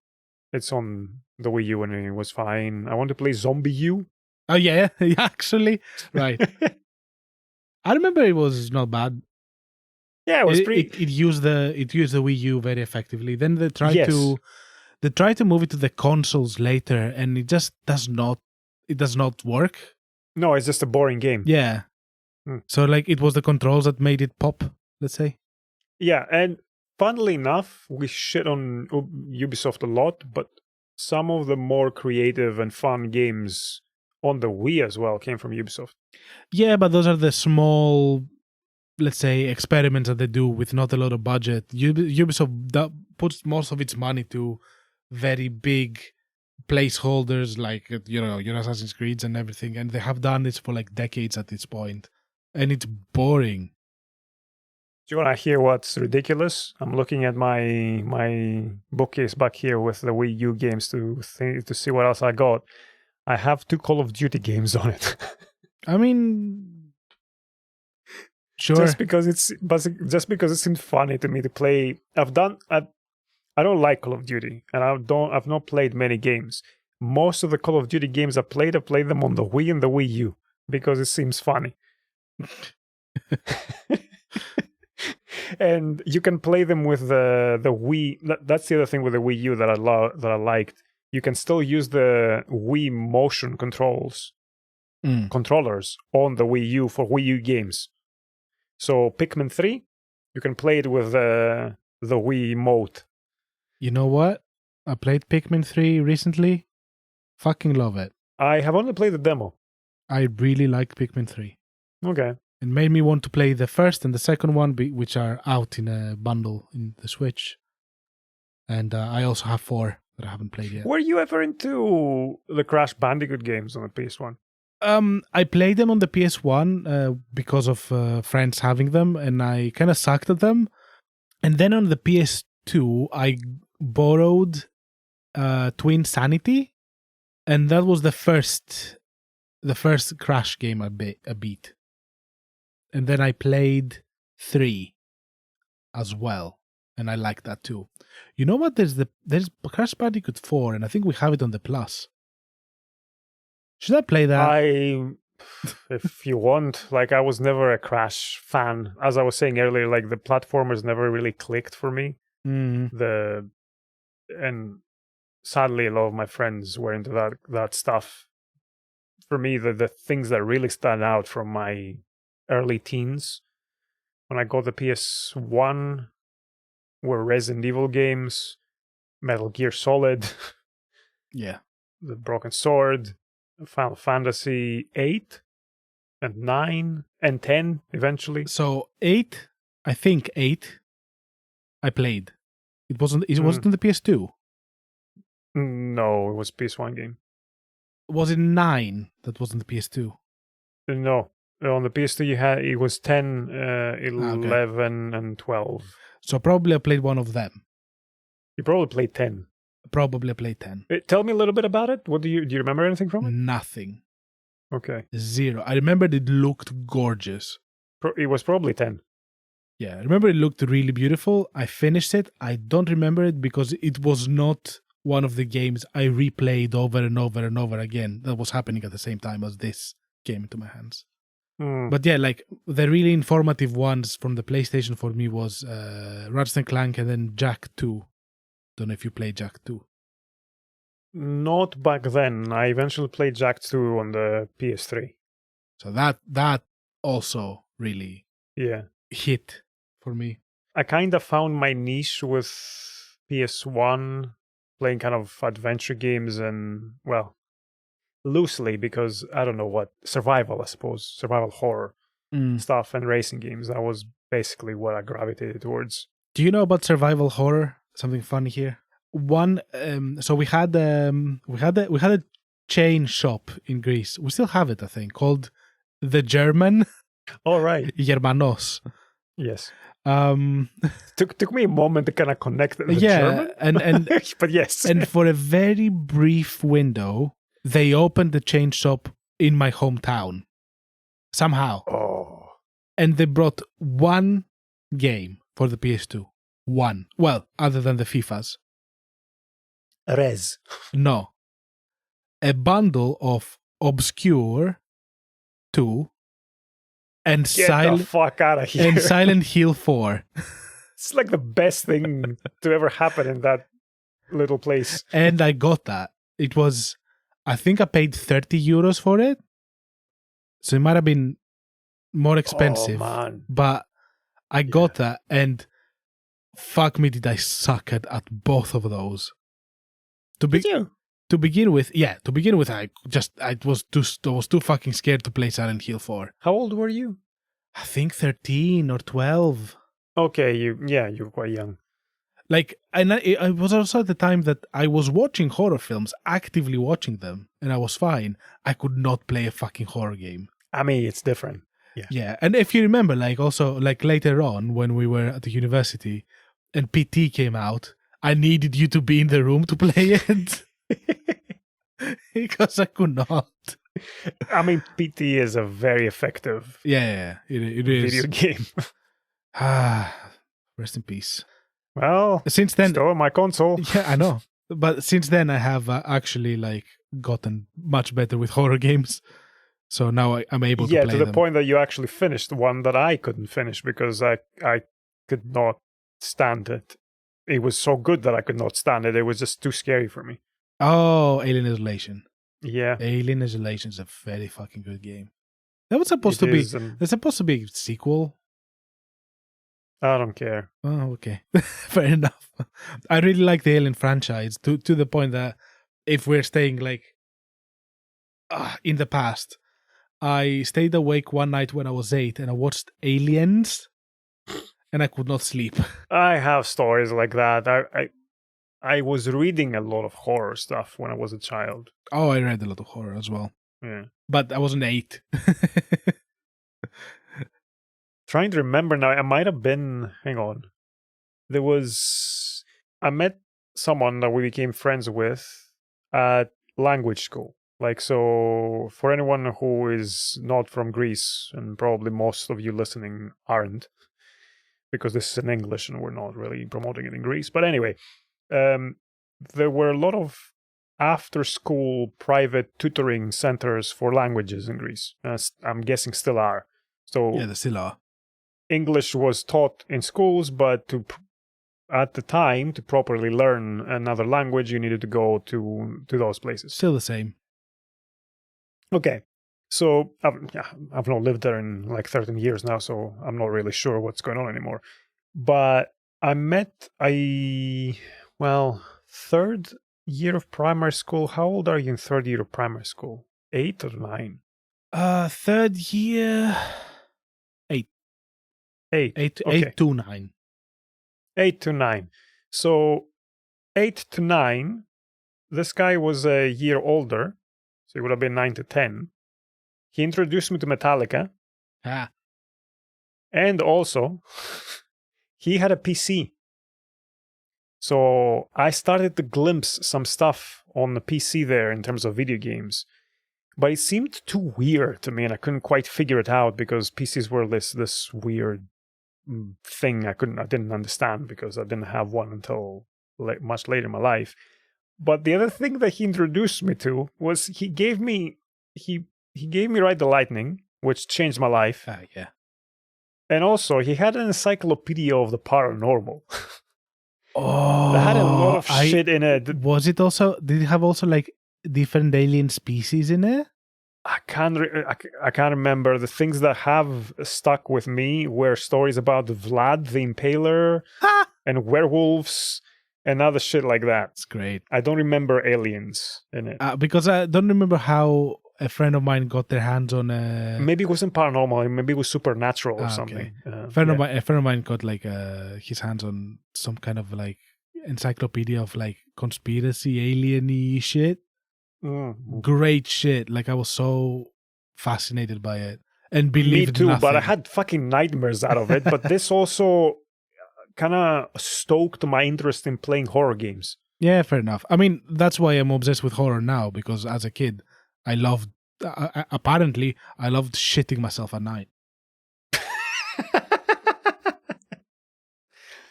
it's on the Wii U and it was fine. I wanted to play Zombie U. Oh yeah, actually, right. I remember it was not bad. Yeah, it was It used the Wii U very effectively. Then they tried to move it to the consoles later, and it just does not work. No, it's just a boring game. Yeah. So like it was the controls that made it pop, let's say. Yeah, and funnily enough, we shit on Ubisoft a lot, but some of the more creative and fun games on the Wii as well came from Ubisoft. Yeah, but those are the small, let's say, experiments that they do with not a lot of budget. Ubisoft puts most of its money to very big placeholders like your Assassin's Creeds and everything, and they have done this for like decades at this point, and it's boring. Do you want to hear what's ridiculous? I'm looking at my bookcase back here with the Wii U games to see what else I got. I have 2 Call of Duty games on it. I mean, sure. Just because it seemed funny to me to play. I don't like Call of Duty, and I've not played many games. Most of the Call of Duty games I played them on the Wii and the Wii U because it seems funny. And you can play them with the Wii. That's the other thing with the Wii U that I liked. You can still use the Wii motion controllers on the Wii U for Wii U games. So Pikmin 3, you can play it with the Wii Mote. You know what? I played Pikmin 3 recently. Fucking love it. I have only played the demo. I really like Pikmin 3. Okay. It made me want to play the first and the second one, which are out in a bundle in the Switch. And I also have 4 that I haven't played yet. Were you ever into the Crash Bandicoot games on the PS1? I played them on the PS1 because of friends having them, and I kind of sucked at them. And then on the PS2, I borrowed Twin Sanity, and that was the first Crash game I beat. And then I played 3 as well, and I like that too. You know what? There's Crash Bandicoot 4, and I think we have it on the Plus. Should I play that? If you want, like I was never a Crash fan. As I was saying earlier, like the platformers never really clicked for me. And sadly, a lot of my friends were into that stuff. For me, the things that really stand out from my early teens, when I got the PS1, were Resident Evil games, Metal Gear Solid, yeah, The Broken Sword, Final Fantasy 8 and 9 and 10 eventually. So 8, I think 8 I played. It wasn't in the PS2. No, it was PS1 game. Was it 9 that was in the PS2? No. On the PS2 it was 10, 11 and 12. So probably I played one of them. You probably played 10. Probably I played 10. Tell me a little bit about it. What do you remember anything from it? Nothing. Okay. 0. I remembered it looked gorgeous. It was probably 10. Yeah, I remember it looked really beautiful. I finished it. I don't remember it because it was not one of the games I replayed over and over and over again that was happening at the same time as this came into my hands. But yeah, like the really informative ones from the PlayStation for me was Ratchet & Clank and then Jak 2. Don't know if you played Jak 2. Not back then. I eventually played Jak 2 on the PS3. So that also really hit for me. I kind of found my niche with PS1, playing kind of adventure games and, well, loosely, because I don't know what, survival, I suppose, survival horror stuff and racing games. That was basically what I gravitated towards. Do you know about survival horror? Something funny here. So we had a chain shop in Greece. We still have it, I think, called The German. All right. Germanos. Yes. Took me a moment to kind of connect the German. and but yes. And for a very brief window, they opened the chain shop in my hometown. Somehow. Oh. And they brought one game for the PS2. One. Well, other than the FIFAs. Res. No. A bundle of Obscure 2 and the fuck out of here. And Silent Hill 4. It's like the best thing to ever happen in that little place. And I got that. It was, I think I paid 30 euros for it. So it might have been more expensive. Oh, man. But I got that, and fuck me, did I suck at both of those. Did you? To begin with, I was too fucking scared to play Silent Hill 4. How old were you? I think 13 or 12. Okay, you were quite young. Like, and I was also at the time that I was watching horror films, actively watching them, and I was fine. I could not play a fucking horror game. I mean, it's different. Yeah, and if you remember, like, also, like, later on, when we were at the university, and PT came out, I needed you to be in the room to play it. Because I could not. I mean, PT is a very effective it is. Video game. Rest in peace. Well, since then, still on my console. Yeah, I know. But since then, I have actually like gotten much better with horror games. So now I'm able to play them. Yeah, to the point that you actually finished one that I couldn't finish because I could not stand it. It was so good that I could not stand it. It was just too scary for me. Oh, Alien Isolation. Yeah. Alien Isolation is a very fucking good game. That was supposed to be... There's supposed to be a sequel. I don't care. Oh, okay. Fair enough. I really like the Alien franchise to the point that if we're staying like in the past, I stayed awake one night when I was 8 and I watched Aliens and I could not sleep. I have stories like that. I was reading a lot of horror stuff when I was a child. Oh, I read a lot of horror as well. Yeah. But I wasn't 8. Trying to remember now, I might have been, hang on. I met someone that we became friends with at language school. Like, so for anyone who is not from Greece, and probably most of you listening aren't, because this is in English and we're not really promoting it in Greece. But anyway, there were a lot of after-school private tutoring centers for languages in Greece. I'm guessing still are. So yeah, they still are. English was taught in schools, but at the time, to properly learn another language, you needed to go to those places. Still the same. Okay. So I've not lived there in like 13 years now, so I'm not really sure what's going on anymore. But third year of primary school. How old are you in third year of primary school? 8 or 9? Third year... 8. 8 to 9. 8 to 9. So 8 to 9, this guy was a year older, so he would have been 9 to 10. He introduced me to Metallica. And also, he had a PC. So I started to glimpse some stuff on the PC there in terms of video games. But it seemed too weird to me, and I couldn't quite figure it out because PCs were this weird thing I didn't understand because I didn't have one until much later in my life. But the other thing that he introduced me to was he gave me Ride the Lightning, which changed my life. Yeah. And also, he had an encyclopedia of the paranormal. Oh, That had a lot of shit in it. Was it also? Did it have also like different alien species in it? I can't remember. The things that have stuck with me were stories about Vlad the Impaler and werewolves and other shit like that. It's great. I don't remember aliens in it. Because I don't remember how a friend of mine got their hands on a... Maybe it wasn't paranormal. Maybe it was supernatural or something. A friend of mine got like his hands on some kind of like encyclopedia of like conspiracy alien-y shit. Great shit. Like I was so fascinated by it and believed me too, nothing. but I had fucking nightmares out of it. But this also kind of stoked my interest in playing horror games. Yeah, fair enough. I mean, that's why I'm obsessed with horror now, because as a kid, I loved, apparently, I loved shitting myself at night.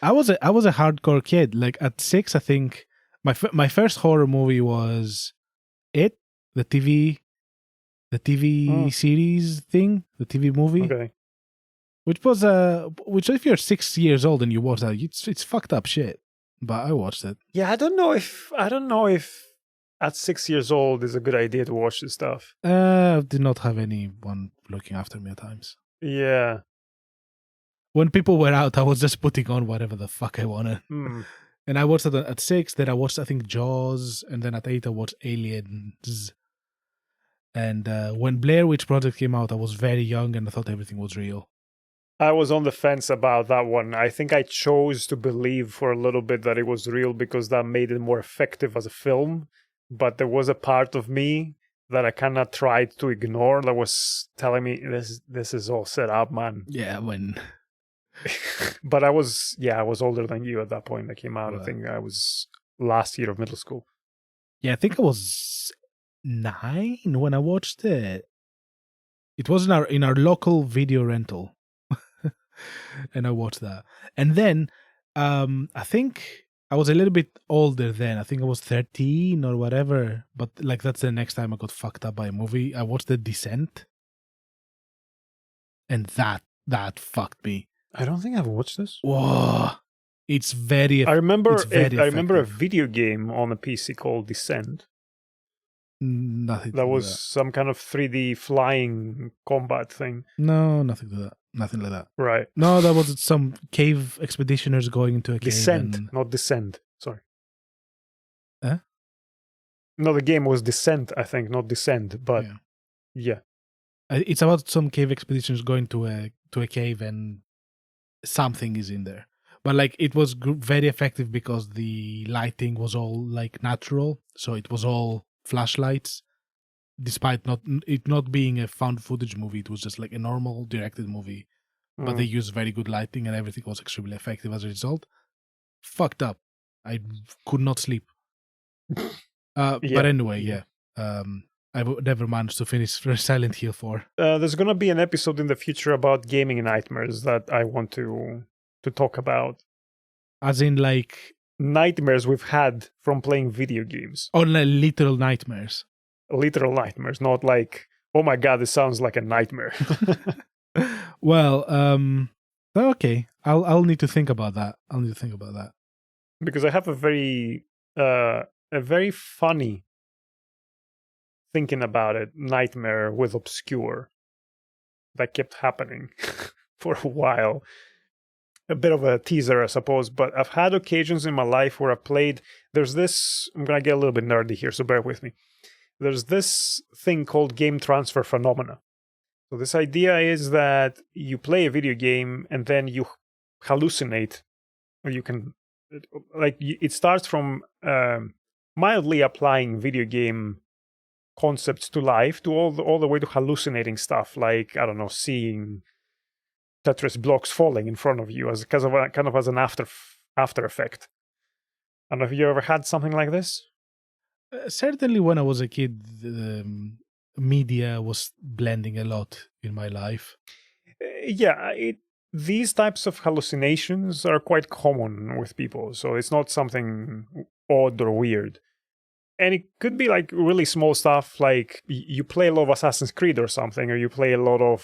I was a hardcore kid. Like at 6, I think my first horror movie was It, the TV series thing, the TV movie. Okay. Which if you're 6 years old and you watch that, it's fucked up shit. But I watched it. Yeah, I don't know if at 6 years old is a good idea to watch this stuff. I did not have anyone looking after me at times. Yeah. When people were out, I was just putting on whatever the fuck I wanted. And I watched it at 6, then I watched, I think, Jaws, and then at 8 I watched Aliens. And when Blair Witch Project came out, I was very young and I thought everything was real. I was on the fence about that one. I think I chose to believe for a little bit that it was real because that made it more effective as a film. But there was a part of me that I kind of tried to ignore that was telling me this is all set up, man. Yeah, when... But I was older than you at that point that came out. Right. I think I was last year of middle school. Yeah, I think I was 9 when I watched it. It was in our local video rental. And I watched that. And then I think I was a little bit older then. I think I was 13 or whatever. But like that's the next time I got fucked up by a movie. I watched The Descent. And that fucked me. I don't think I've watched this. Whoa. It's very... I remember a video game on a PC called Descent. Nothing. That was some kind of 3D flying combat thing. No, nothing to that. Nothing like that. Right. No, that was some cave expeditioners going into a cave. Descent, not Descend. Sorry. Huh? No, the game was Descent, I think, not Descend. But yeah. It's about some cave expeditioners going to a cave and something is in there. But like it was very effective because the lighting was all like natural. So it was all flashlights. Despite it not being a found footage movie, it was just like a normal directed movie. But they used very good lighting and everything was extremely effective as a result. Fucked up. I could not sleep. But anyway, I never managed to finish Silent Hill 4. There's going to be an episode in the future about gaming nightmares that I want to talk about. As in like... nightmares we've had from playing video games. Or like literal nightmares. Literal nightmares, not like, oh my god, this sounds like a nightmare. Well, okay. I'll need to think about that. Because I have a very funny, thinking about it, nightmare with Obscure that kept happening for a while. A bit of a teaser, I suppose, but I've had occasions in my life where I've played. There's this, I'm going to get a little bit nerdy here, so bear with me. There's this thing called game transfer phenomena. So this idea is that you play a video game and then you hallucinate, or you can, like, it starts from mildly applying video game concepts to life to all the way to hallucinating stuff, like, I don't know, seeing Tetris blocks falling in front of you as kind of as an after effect. And have you ever had something like this? Certainly when I was a kid, media was blending a lot in my life. These types of hallucinations are quite common with people, so it's not something odd or weird. And it could be like really small stuff, like you play a lot of Assassin's Creed or something, or you play a lot of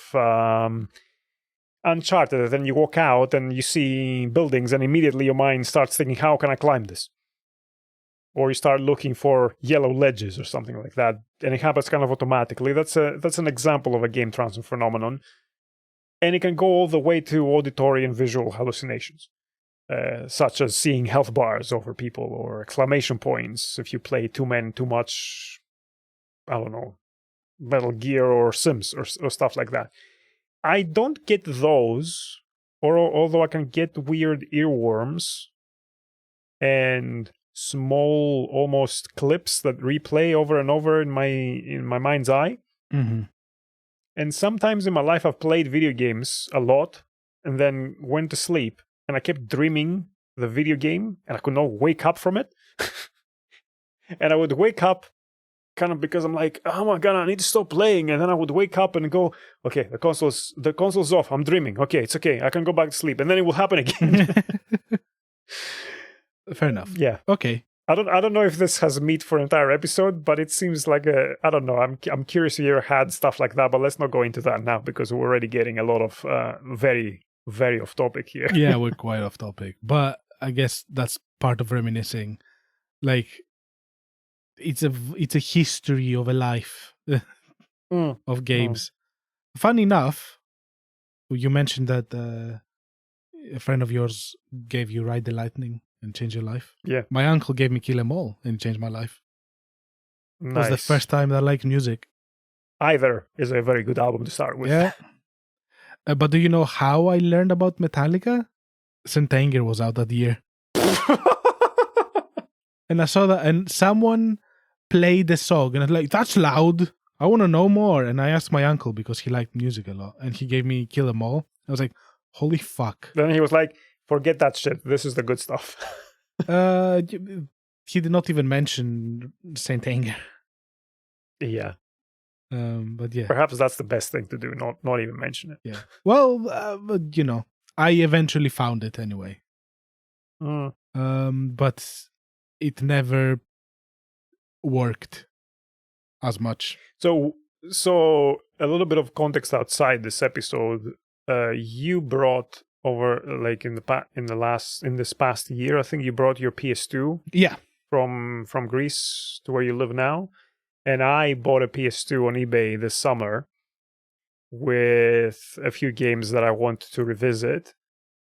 Uncharted, and then you walk out and you see buildings, and immediately your mind starts thinking, how can I climb this? Or you start looking for yellow ledges or something like that, and it happens kind of automatically. That's an example of a game transfer phenomenon. And it can go all the way to auditory and visual hallucinations, such as seeing health bars over people or exclamation points if you play too much, I don't know, Metal Gear or Sims or stuff like that. I don't get those, although I can get weird earworms and small, almost clips that replay over and over in my mind's eye. Mm-hmm. And sometimes in my life, I've played video games a lot and then went to sleep, and I kept dreaming the video game, and I could not wake up from it. And I would wake up kind of because I'm like, oh my god, I need to stop playing. And then I would wake up and go, okay, the console's off. I'm dreaming. Okay, it's okay. I can go back to sleep, and then it will happen again. Fair enough. Yeah. Okay. I don't know if this has meat for an entire episode, but it seems like I don't know. I'm curious if you ever had stuff like that, but let's not go into that now because we're already getting a lot of very, very off topic here. Yeah, we're quite off topic, but I guess that's part of reminiscing. Like, it's a history of a life of games. Funny enough, you mentioned that a friend of yours gave you Ride the Lightning and changed your life. Yeah. My uncle gave me Kill 'Em All and changed my life. Nice. It was the first time that I liked music. Either is a very good album to start with. Yeah. But do you know how I learned about Metallica? St. Anger was out that year. And I saw that, and someone played the song, and I was like, that's loud. I want to know more. And I asked my uncle because he liked music a lot, and he gave me Kill 'Em All. I was like, holy fuck. Then he was like, forget that shit. This is the good stuff. He did not even mention Saint Anger. Yeah. But yeah. Perhaps that's the best thing to do, not even mention it. Yeah. Well, but, you know, I eventually found it anyway. But it never worked as much. So a little bit of context outside this episode. You brought over, like in this past year, I think you brought your PS2. Yeah. From Greece to where you live now, and I bought a PS2 on eBay this summer with a few games that I want to revisit.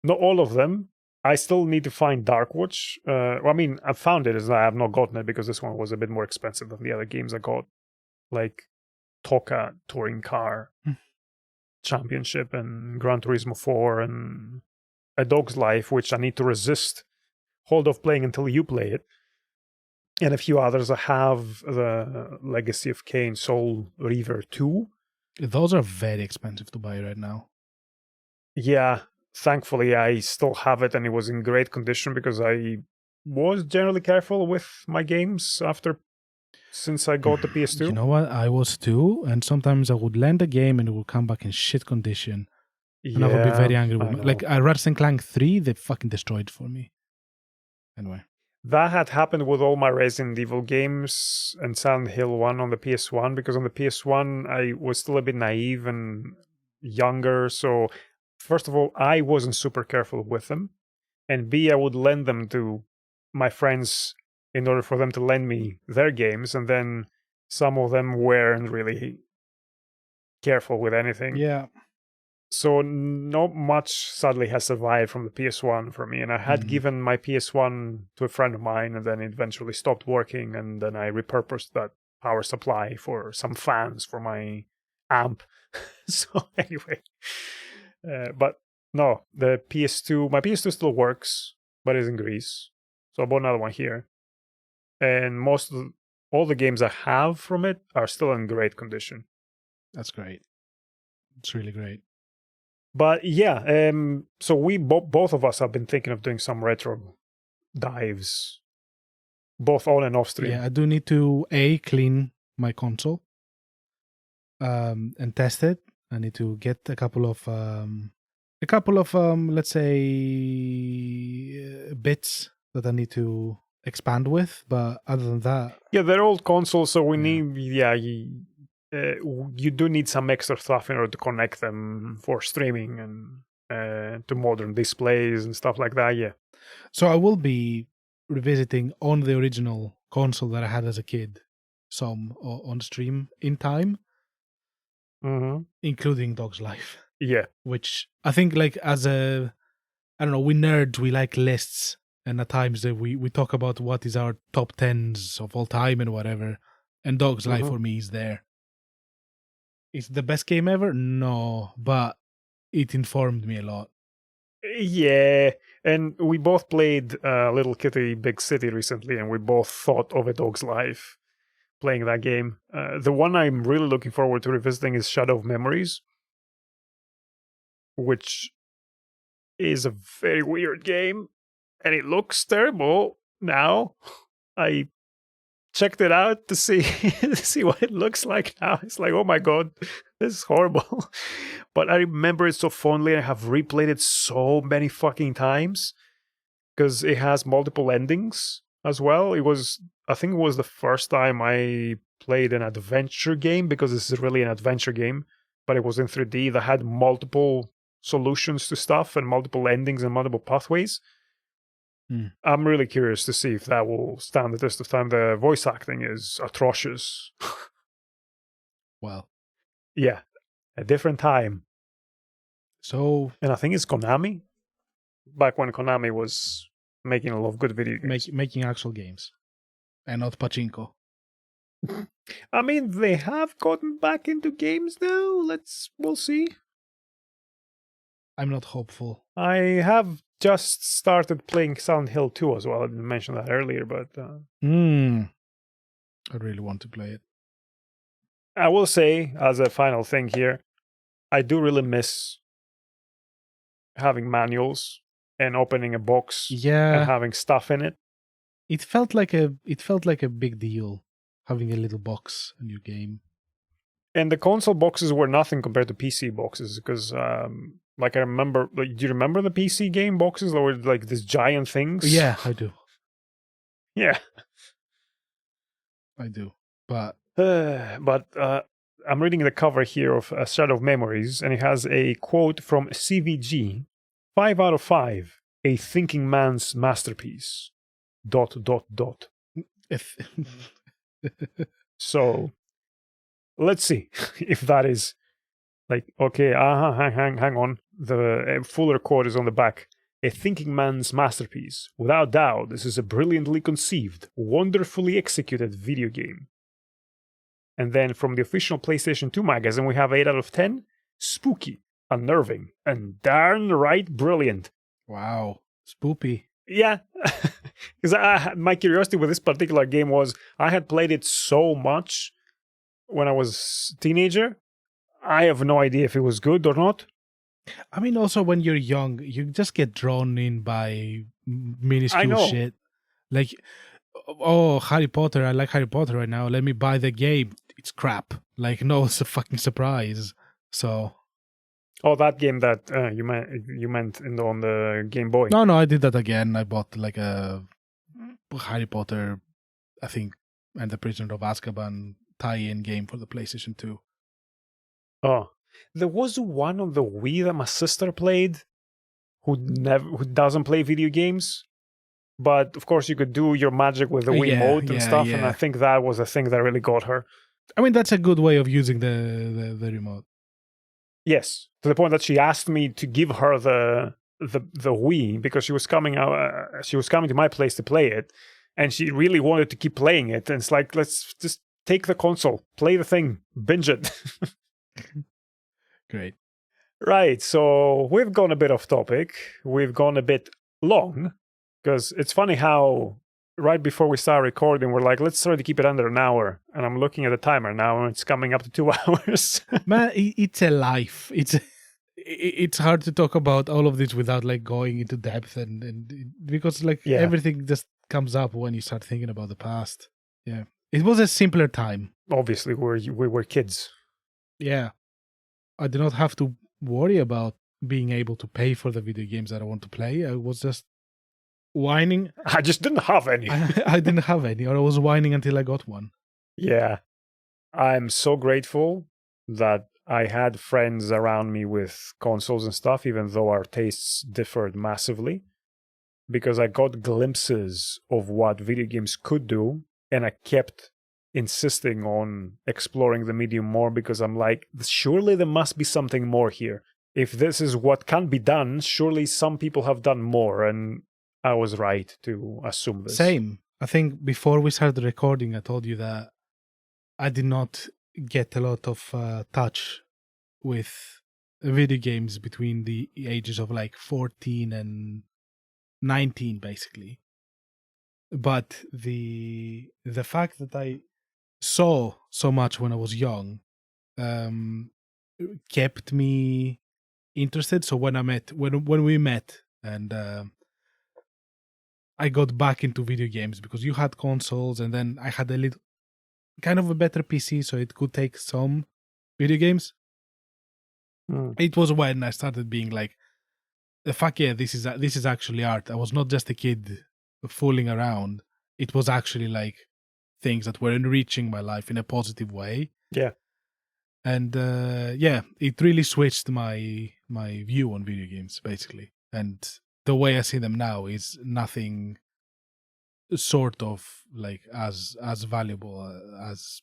Not all of them. I still need to find Darkwatch. I mean, I found it, as I have not gotten it because this one was a bit more expensive than the other games I got, like Toka Touring Car Championship and Gran Turismo 4 and A Dog's Life, which I need to hold off playing until you play it. And a few others. I have the Legacy of Kain Soul Reaver 2. Those are very expensive to buy right now. Yeah, thankfully I still have it, and it was in great condition because I was generally careful with my games since I got the PS2. You know what? I was too, and sometimes I would land a game and it would come back in shit condition. And I would be very angry with me. Like Ratchet & Clank 3, they fucking destroyed for me. Anyway. That had happened with all my Resident Evil games and Silent Hill 1 on the PS1, because on the PS1 I was still a bit naive and younger. So, first of all, I wasn't super careful with them. And B, I would lend them to my friends in order for them to lend me their games. And then some of them weren't really careful with anything. Yeah. So not much, sadly, has survived from the PS1 for me. And I had given my PS1 to a friend of mine, and then it eventually stopped working. And then I repurposed that power supply for some fans for my amp. So anyway, but no, my PS2 still works, but it's in Greece. So I bought another one here. And all the games I have from it are still in great condition. That's great. It's really great. But yeah, so we both of us have been thinking of doing some retro dives, both on and off stream. Yeah, I do need to clean my console, and test it. I need to get a couple of let's say bits that I need to expand with. But other than that, Yeah, they're old consoles, so we Yeah. need you do need some extra stuff in order to connect them for streaming and to modern displays and stuff like that. Yeah. so I will be revisiting on the original console that I had as a kid, some on stream in time, Mm-hmm. including Dog's Life, Yeah. which I think like as a I don't know, we nerds, we like lists, and at times that we talk about what is our top tens of all time and whatever. And Dog's Life Mhm. for me is there. It's the best game ever? No, but it informed me a lot. Yeah, and we both played Little Kitty Big City recently, and we both thought of A Dog's Life playing that game. The one I'm really looking forward to revisiting is Shadow of Memories, which is a very weird game, and it looks terrible now. I checked it out to see to see what it looks like now. It's like, oh my god, this is horrible. But I remember it so fondly. I have replayed it so many fucking times because it has multiple endings as well. I think it was the first time I played an adventure game, because this is really an adventure game, but it was in 3D that had multiple solutions to stuff and multiple endings and multiple pathways. I'm really curious to see if that will stand the test of time. The voice acting is atrocious. Well, Yeah, a different time. so And I think it's Konami, back when Konami was making a lot of good video games. making actual games and not pachinko. I mean, they have gotten back into games now. We'll see. I'm not hopeful. I have just started playing Silent Hill 2 as well. I didn't mention that earlier, but I really want to play it. I will say, as a final thing here, I do really miss having manuals and opening a box and Yeah, having stuff in it. it felt like a big deal having a little box in your game. And the console boxes were nothing compared to PC boxes, because like I remember, like, do you remember the PC game boxes that were like these giant things? Yeah, I do. Yeah. I do. But I'm reading the cover here of Shadow of Memories, and it has a quote from CVG: 5 out of 5, a thinking man's masterpiece. ... if So let's see if that is like, okay, hang on. The fuller quote is on the back. A thinking man's masterpiece. Without doubt, this is a brilliantly conceived, wonderfully executed video game. And then from the official PlayStation 2 magazine, we have 8 out of 10. Spooky, unnerving, and darn right brilliant. Wow, spoopy. Yeah, because my curiosity with this particular game was I had played it so much when I was a teenager. I have no idea if it was good or not. I mean, also when you're young, you just get drawn in by minuscule shit. Like, oh, Harry Potter, I like Harry Potter right now. Let me buy the game. It's crap. Like, no, it's a fucking surprise. So. Oh, that game that you meant on the Game Boy. No, I did that again. I bought like a Harry Potter, I think, and the Prisoner of Azkaban tie-in game for the PlayStation 2. Oh, there was one on the Wii that my sister played, who doesn't play video games, but of course you could do your magic with the Wii mode and stuff, and I think that was the thing that really got her. I mean, that's a good way of using the remote. Yes, to the point that she asked me to give her the Wii because she was coming out. She was coming to my place to play it, and she really wanted to keep playing it. And it's like, let's just take the console, play the thing, binge it. Great. Right. So we've gone a bit off topic. We've gone a bit long, because it's funny how right before we start recording, we're like, let's try to keep it under an hour. And I'm looking at the timer now, and it's coming up to 2 hours. Man, it's a life. It's hard to talk about all of this without like going into depth and because like everything just comes up when you start thinking about the past. Yeah, it was a simpler time. Obviously, we were kids. Yeah, I did not have to worry about being able to pay for the video games that I want to play. I was just whining. I just didn't have any. I didn't have any, or I was whining until I got one. Yeah. I'm so grateful that I had friends around me with consoles and stuff, even though our tastes differed massively, because I got glimpses of what video games could do, and I kept insisting on exploring the medium more because I'm like, surely there must be something more here. If this is what can be done, surely some people have done more, and I was right to assume this. Same. I think before we started recording, I told you that I did not get a lot of touch with video games between the ages of like 14 and 19, basically. But the fact that I saw so much when I was young kept me interested. So when we met and I got back into video games because you had consoles, and then I had a little kind of a better PC, so it could take some video games. It was when I started being like, fuck yeah, this is actually art. I was not just a kid fooling around. It was actually like things that were enriching my life in a positive way. Yeah. And it really switched my view on video games, basically. And the way I see them now is nothing sort of like as valuable as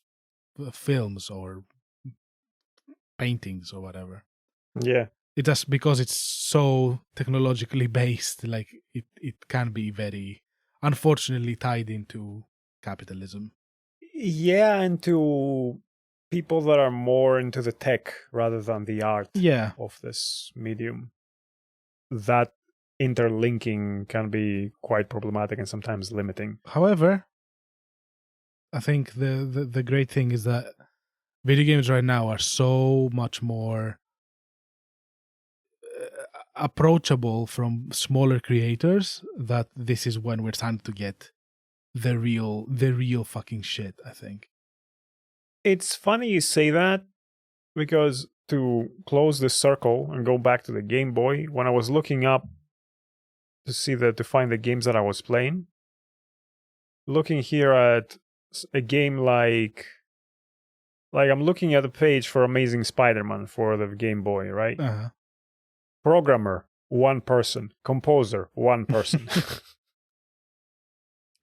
films or paintings or whatever. Yeah. It's just because it's so technologically based, like it can be very unfortunately tied into capitalism. Yeah, and to people that are more into the tech rather than the art of this medium. That interlinking can be quite problematic and sometimes limiting. However, I think the great thing is that video games right now are so much more approachable from smaller creators that this is when we're starting to get the real fucking shit, I think. It's funny you say that, because to close this circle and go back to the Game Boy, when I was looking up to find the games that I was playing, looking here at a game like I'm looking at a page for Amazing Spider-Man for the Game Boy, right? Uh-huh. Programmer, one person. Composer, one person.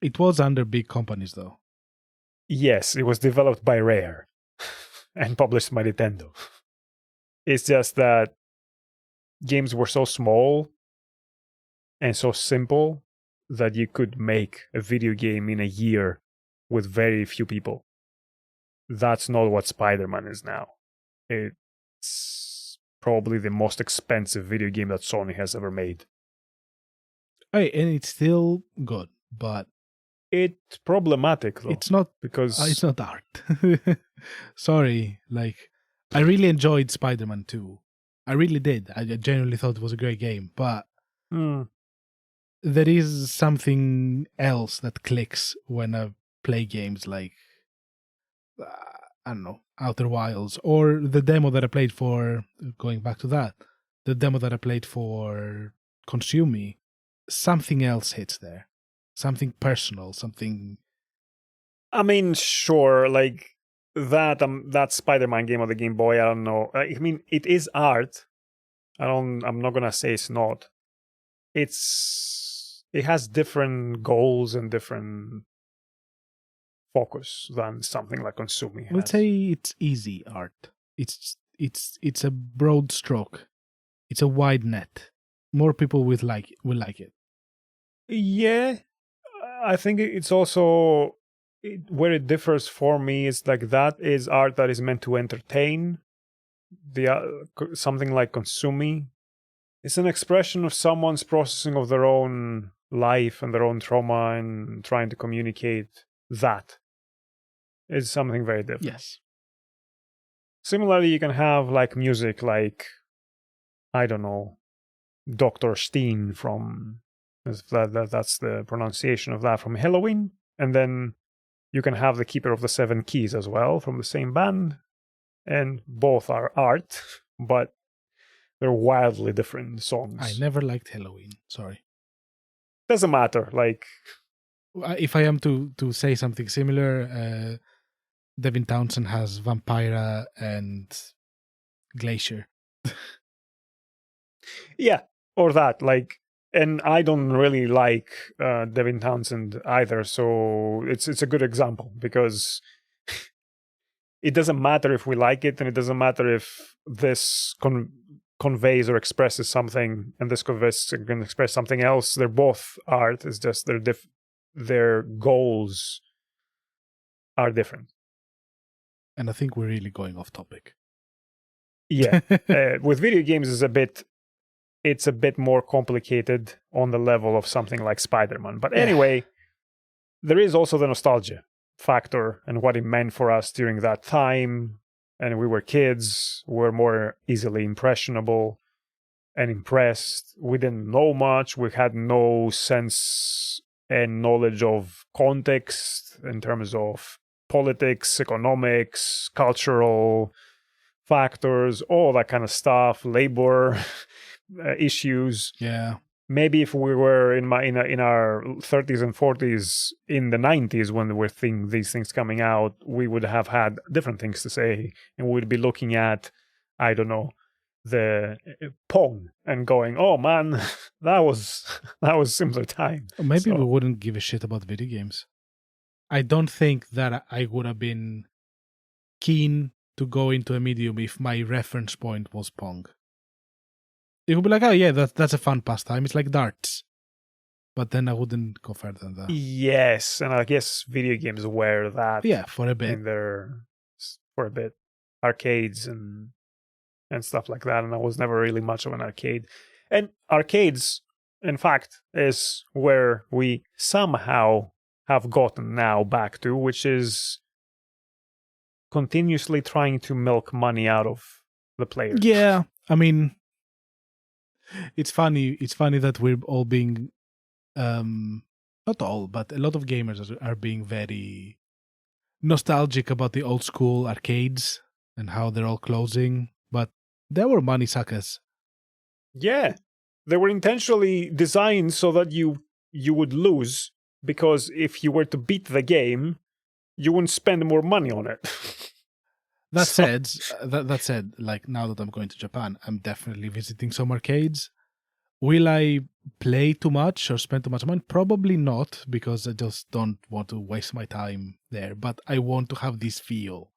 It was under big companies, though. Yes, it was developed by Rare and published by Nintendo. It's just that games were so small and so simple that you could make a video game in a year with very few people. That's not what Spider-Man is now. It's probably the most expensive video game that Sony has ever made. Hey, and it's still good, but it's problematic, though. It's not because it's not art. Sorry, like I really enjoyed Spider-Man 2. I really did. I genuinely thought it was a great game, but there is something else that clicks when I play games like I don't know, Outer Wilds, or the demo that I played for, going back to that, the demo that I played for Consume Me. Something else hits there. Something personal, something... I mean, sure, like that Spider-Man game on the Game Boy, I don't know. I mean, it is art. I'm not gonna say it's not. It has different goals and different focus than something like Consume Me has. Let's say it's easy art. It's a broad stroke. It's a wide net. More people will like it. Yeah, I think it's also where it differs for me is like that is art that is meant to entertain. Something like Consume Me, it's an expression of someone's processing of their own life and their own trauma and trying to communicate that. It's something very different. Yes. Similarly, you can have like music, like I don't know, Dr. Steen from that's the pronunciation of that, from Halloween, and then you can have the Keeper of the Seven Keys as well from the same band, and both are art, but they're wildly different songs. I never liked Halloween. Sorry. doesn't matter. Like, if I am to say something similar, Devin Townsend has Vampira and Glacier. yeah, or that. Like, and I don't really like Devin Townsend either, so it's a good example because it doesn't matter if we like it, and it doesn't matter if this conveys or expresses something, and this can express something else. They're both art. It's just their goals are different. And I think we're really going off topic. Yeah, with video games it's a bit more complicated on the level of something like Spider-Man. But anyway, there is also the nostalgia factor and what it meant for us during that time. And we were kids, we were more easily impressionable and impressed. We didn't know much. We had no sense and knowledge of context in terms of politics, economics, cultural factors, all that kind of stuff, labor issues. Yeah. Maybe if we were in our 30s and 40s in the 90s when there were these things coming out, we would have had different things to say, and we'd be looking at, I don't know, the Pong and going, "Oh man, that was simpler time." Maybe we wouldn't give a shit about video games. I don't think that I would have been keen to go into a medium if my reference point was Pong. It would be like, oh yeah, that's a fun pastime. It's like darts. But then I wouldn't go further than that. Yes, and I guess video games were that. Yeah, for a bit. For a bit. Arcades and stuff like that. And I was never really much of an arcade. And arcades, in fact, is where we somehow have gotten now back to, which is continuously trying to milk money out of the players. Yeah, I mean, it's funny that we're all being not all, but a lot of gamers are being very nostalgic about the old school arcades and how they're all closing, but they were money suckers. Yeah, they were intentionally designed so that you would lose, because if you were to beat the game, you wouldn't spend more money on it. That said, like, now that I'm going to Japan, I'm definitely visiting some arcades. Will I play too much or spend too much money? Probably not, because I just don't want to waste my time there. But I want to have this feel.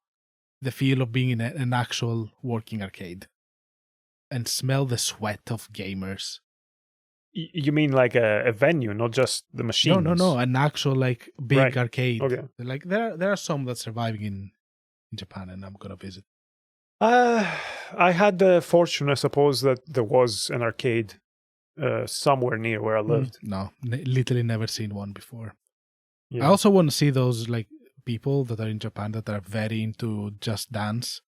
The feel of being in an actual working arcade. And smell the sweat of gamers. You mean like a venue, not just the machines? No. An actual, like, big arcade. Okay. Like, there are some that's surviving in Japan, and I'm gonna visit. I had the fortune, I suppose, that there was an arcade somewhere near where I lived. No, literally never seen one before. Yeah. I also want to see those, like, people that are in Japan that are very into Just Dance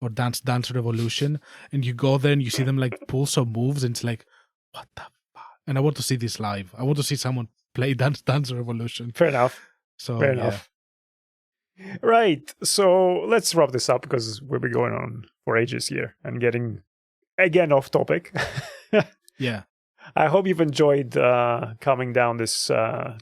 or Dance Revolution, and you go there and you see them like pull some moves, and it's like, what the fuck? And I want to see this live. I want to see someone play Dance Revolution. Fair enough. Fair enough. Right. So let's wrap this up, because we'll be going on for ages here and getting again off topic. Yeah. I hope you've enjoyed coming down this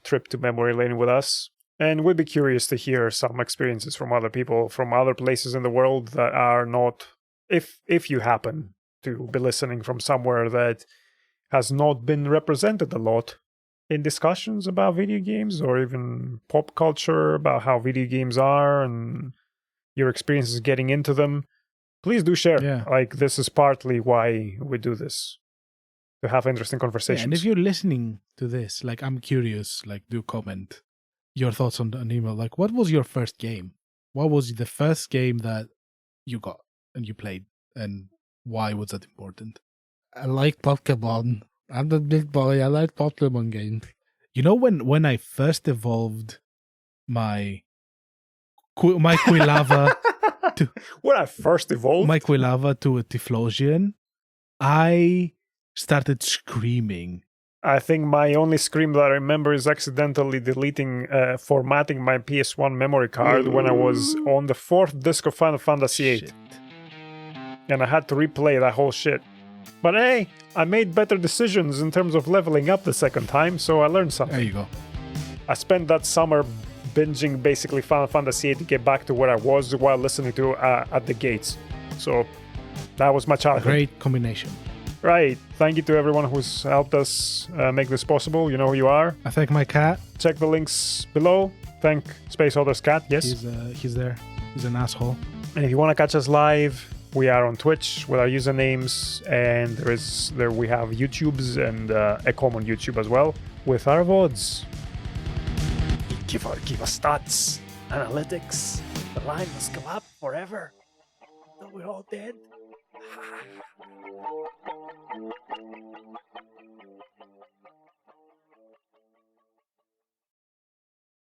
trip to memory lane with us. And we'd be curious to hear some experiences from other people from other places in the world that are not, if you happen to be listening from somewhere that has not been represented a lot in discussions about video games or even pop culture, about how video games are and your experiences getting into them. Please do share. Yeah. Like, this is partly why we do this, to have interesting conversations. Yeah, and if you're listening to this, like, I'm curious, like, do comment your thoughts on an email. Like, what was your first game? What was the first game that you got and you played, and why was that important? I like Pokemon. I'm the big boy. I like Pokemon games. You know, when I first evolved my Quilava to when I first evolved my Quilava to a Tiflosian, I started screaming. I think my only scream that I remember is accidentally formatting my PS1 memory card when I was on the 4th disc of Final Fantasy VIII. Shit. And I had to replay that whole shit. But hey, I made better decisions in terms of leveling up the second time, so I learned something. There you go. I spent that summer binging basically Final Fantasy VIII to get back to where I was while listening to At the Gates. So that was my A childhood. great combination. Right. Thank you to everyone who's helped us make this possible. You know who you are. I thank my cat. Check the links below. Thank Space Otter's cat. Yes. He's there. He's an asshole. And if you want to catch us live, we are on Twitch with our usernames, and we have YouTubes and a common YouTube as well with our VODs. Give us stats, analytics. The line must go up forever until we're all dead.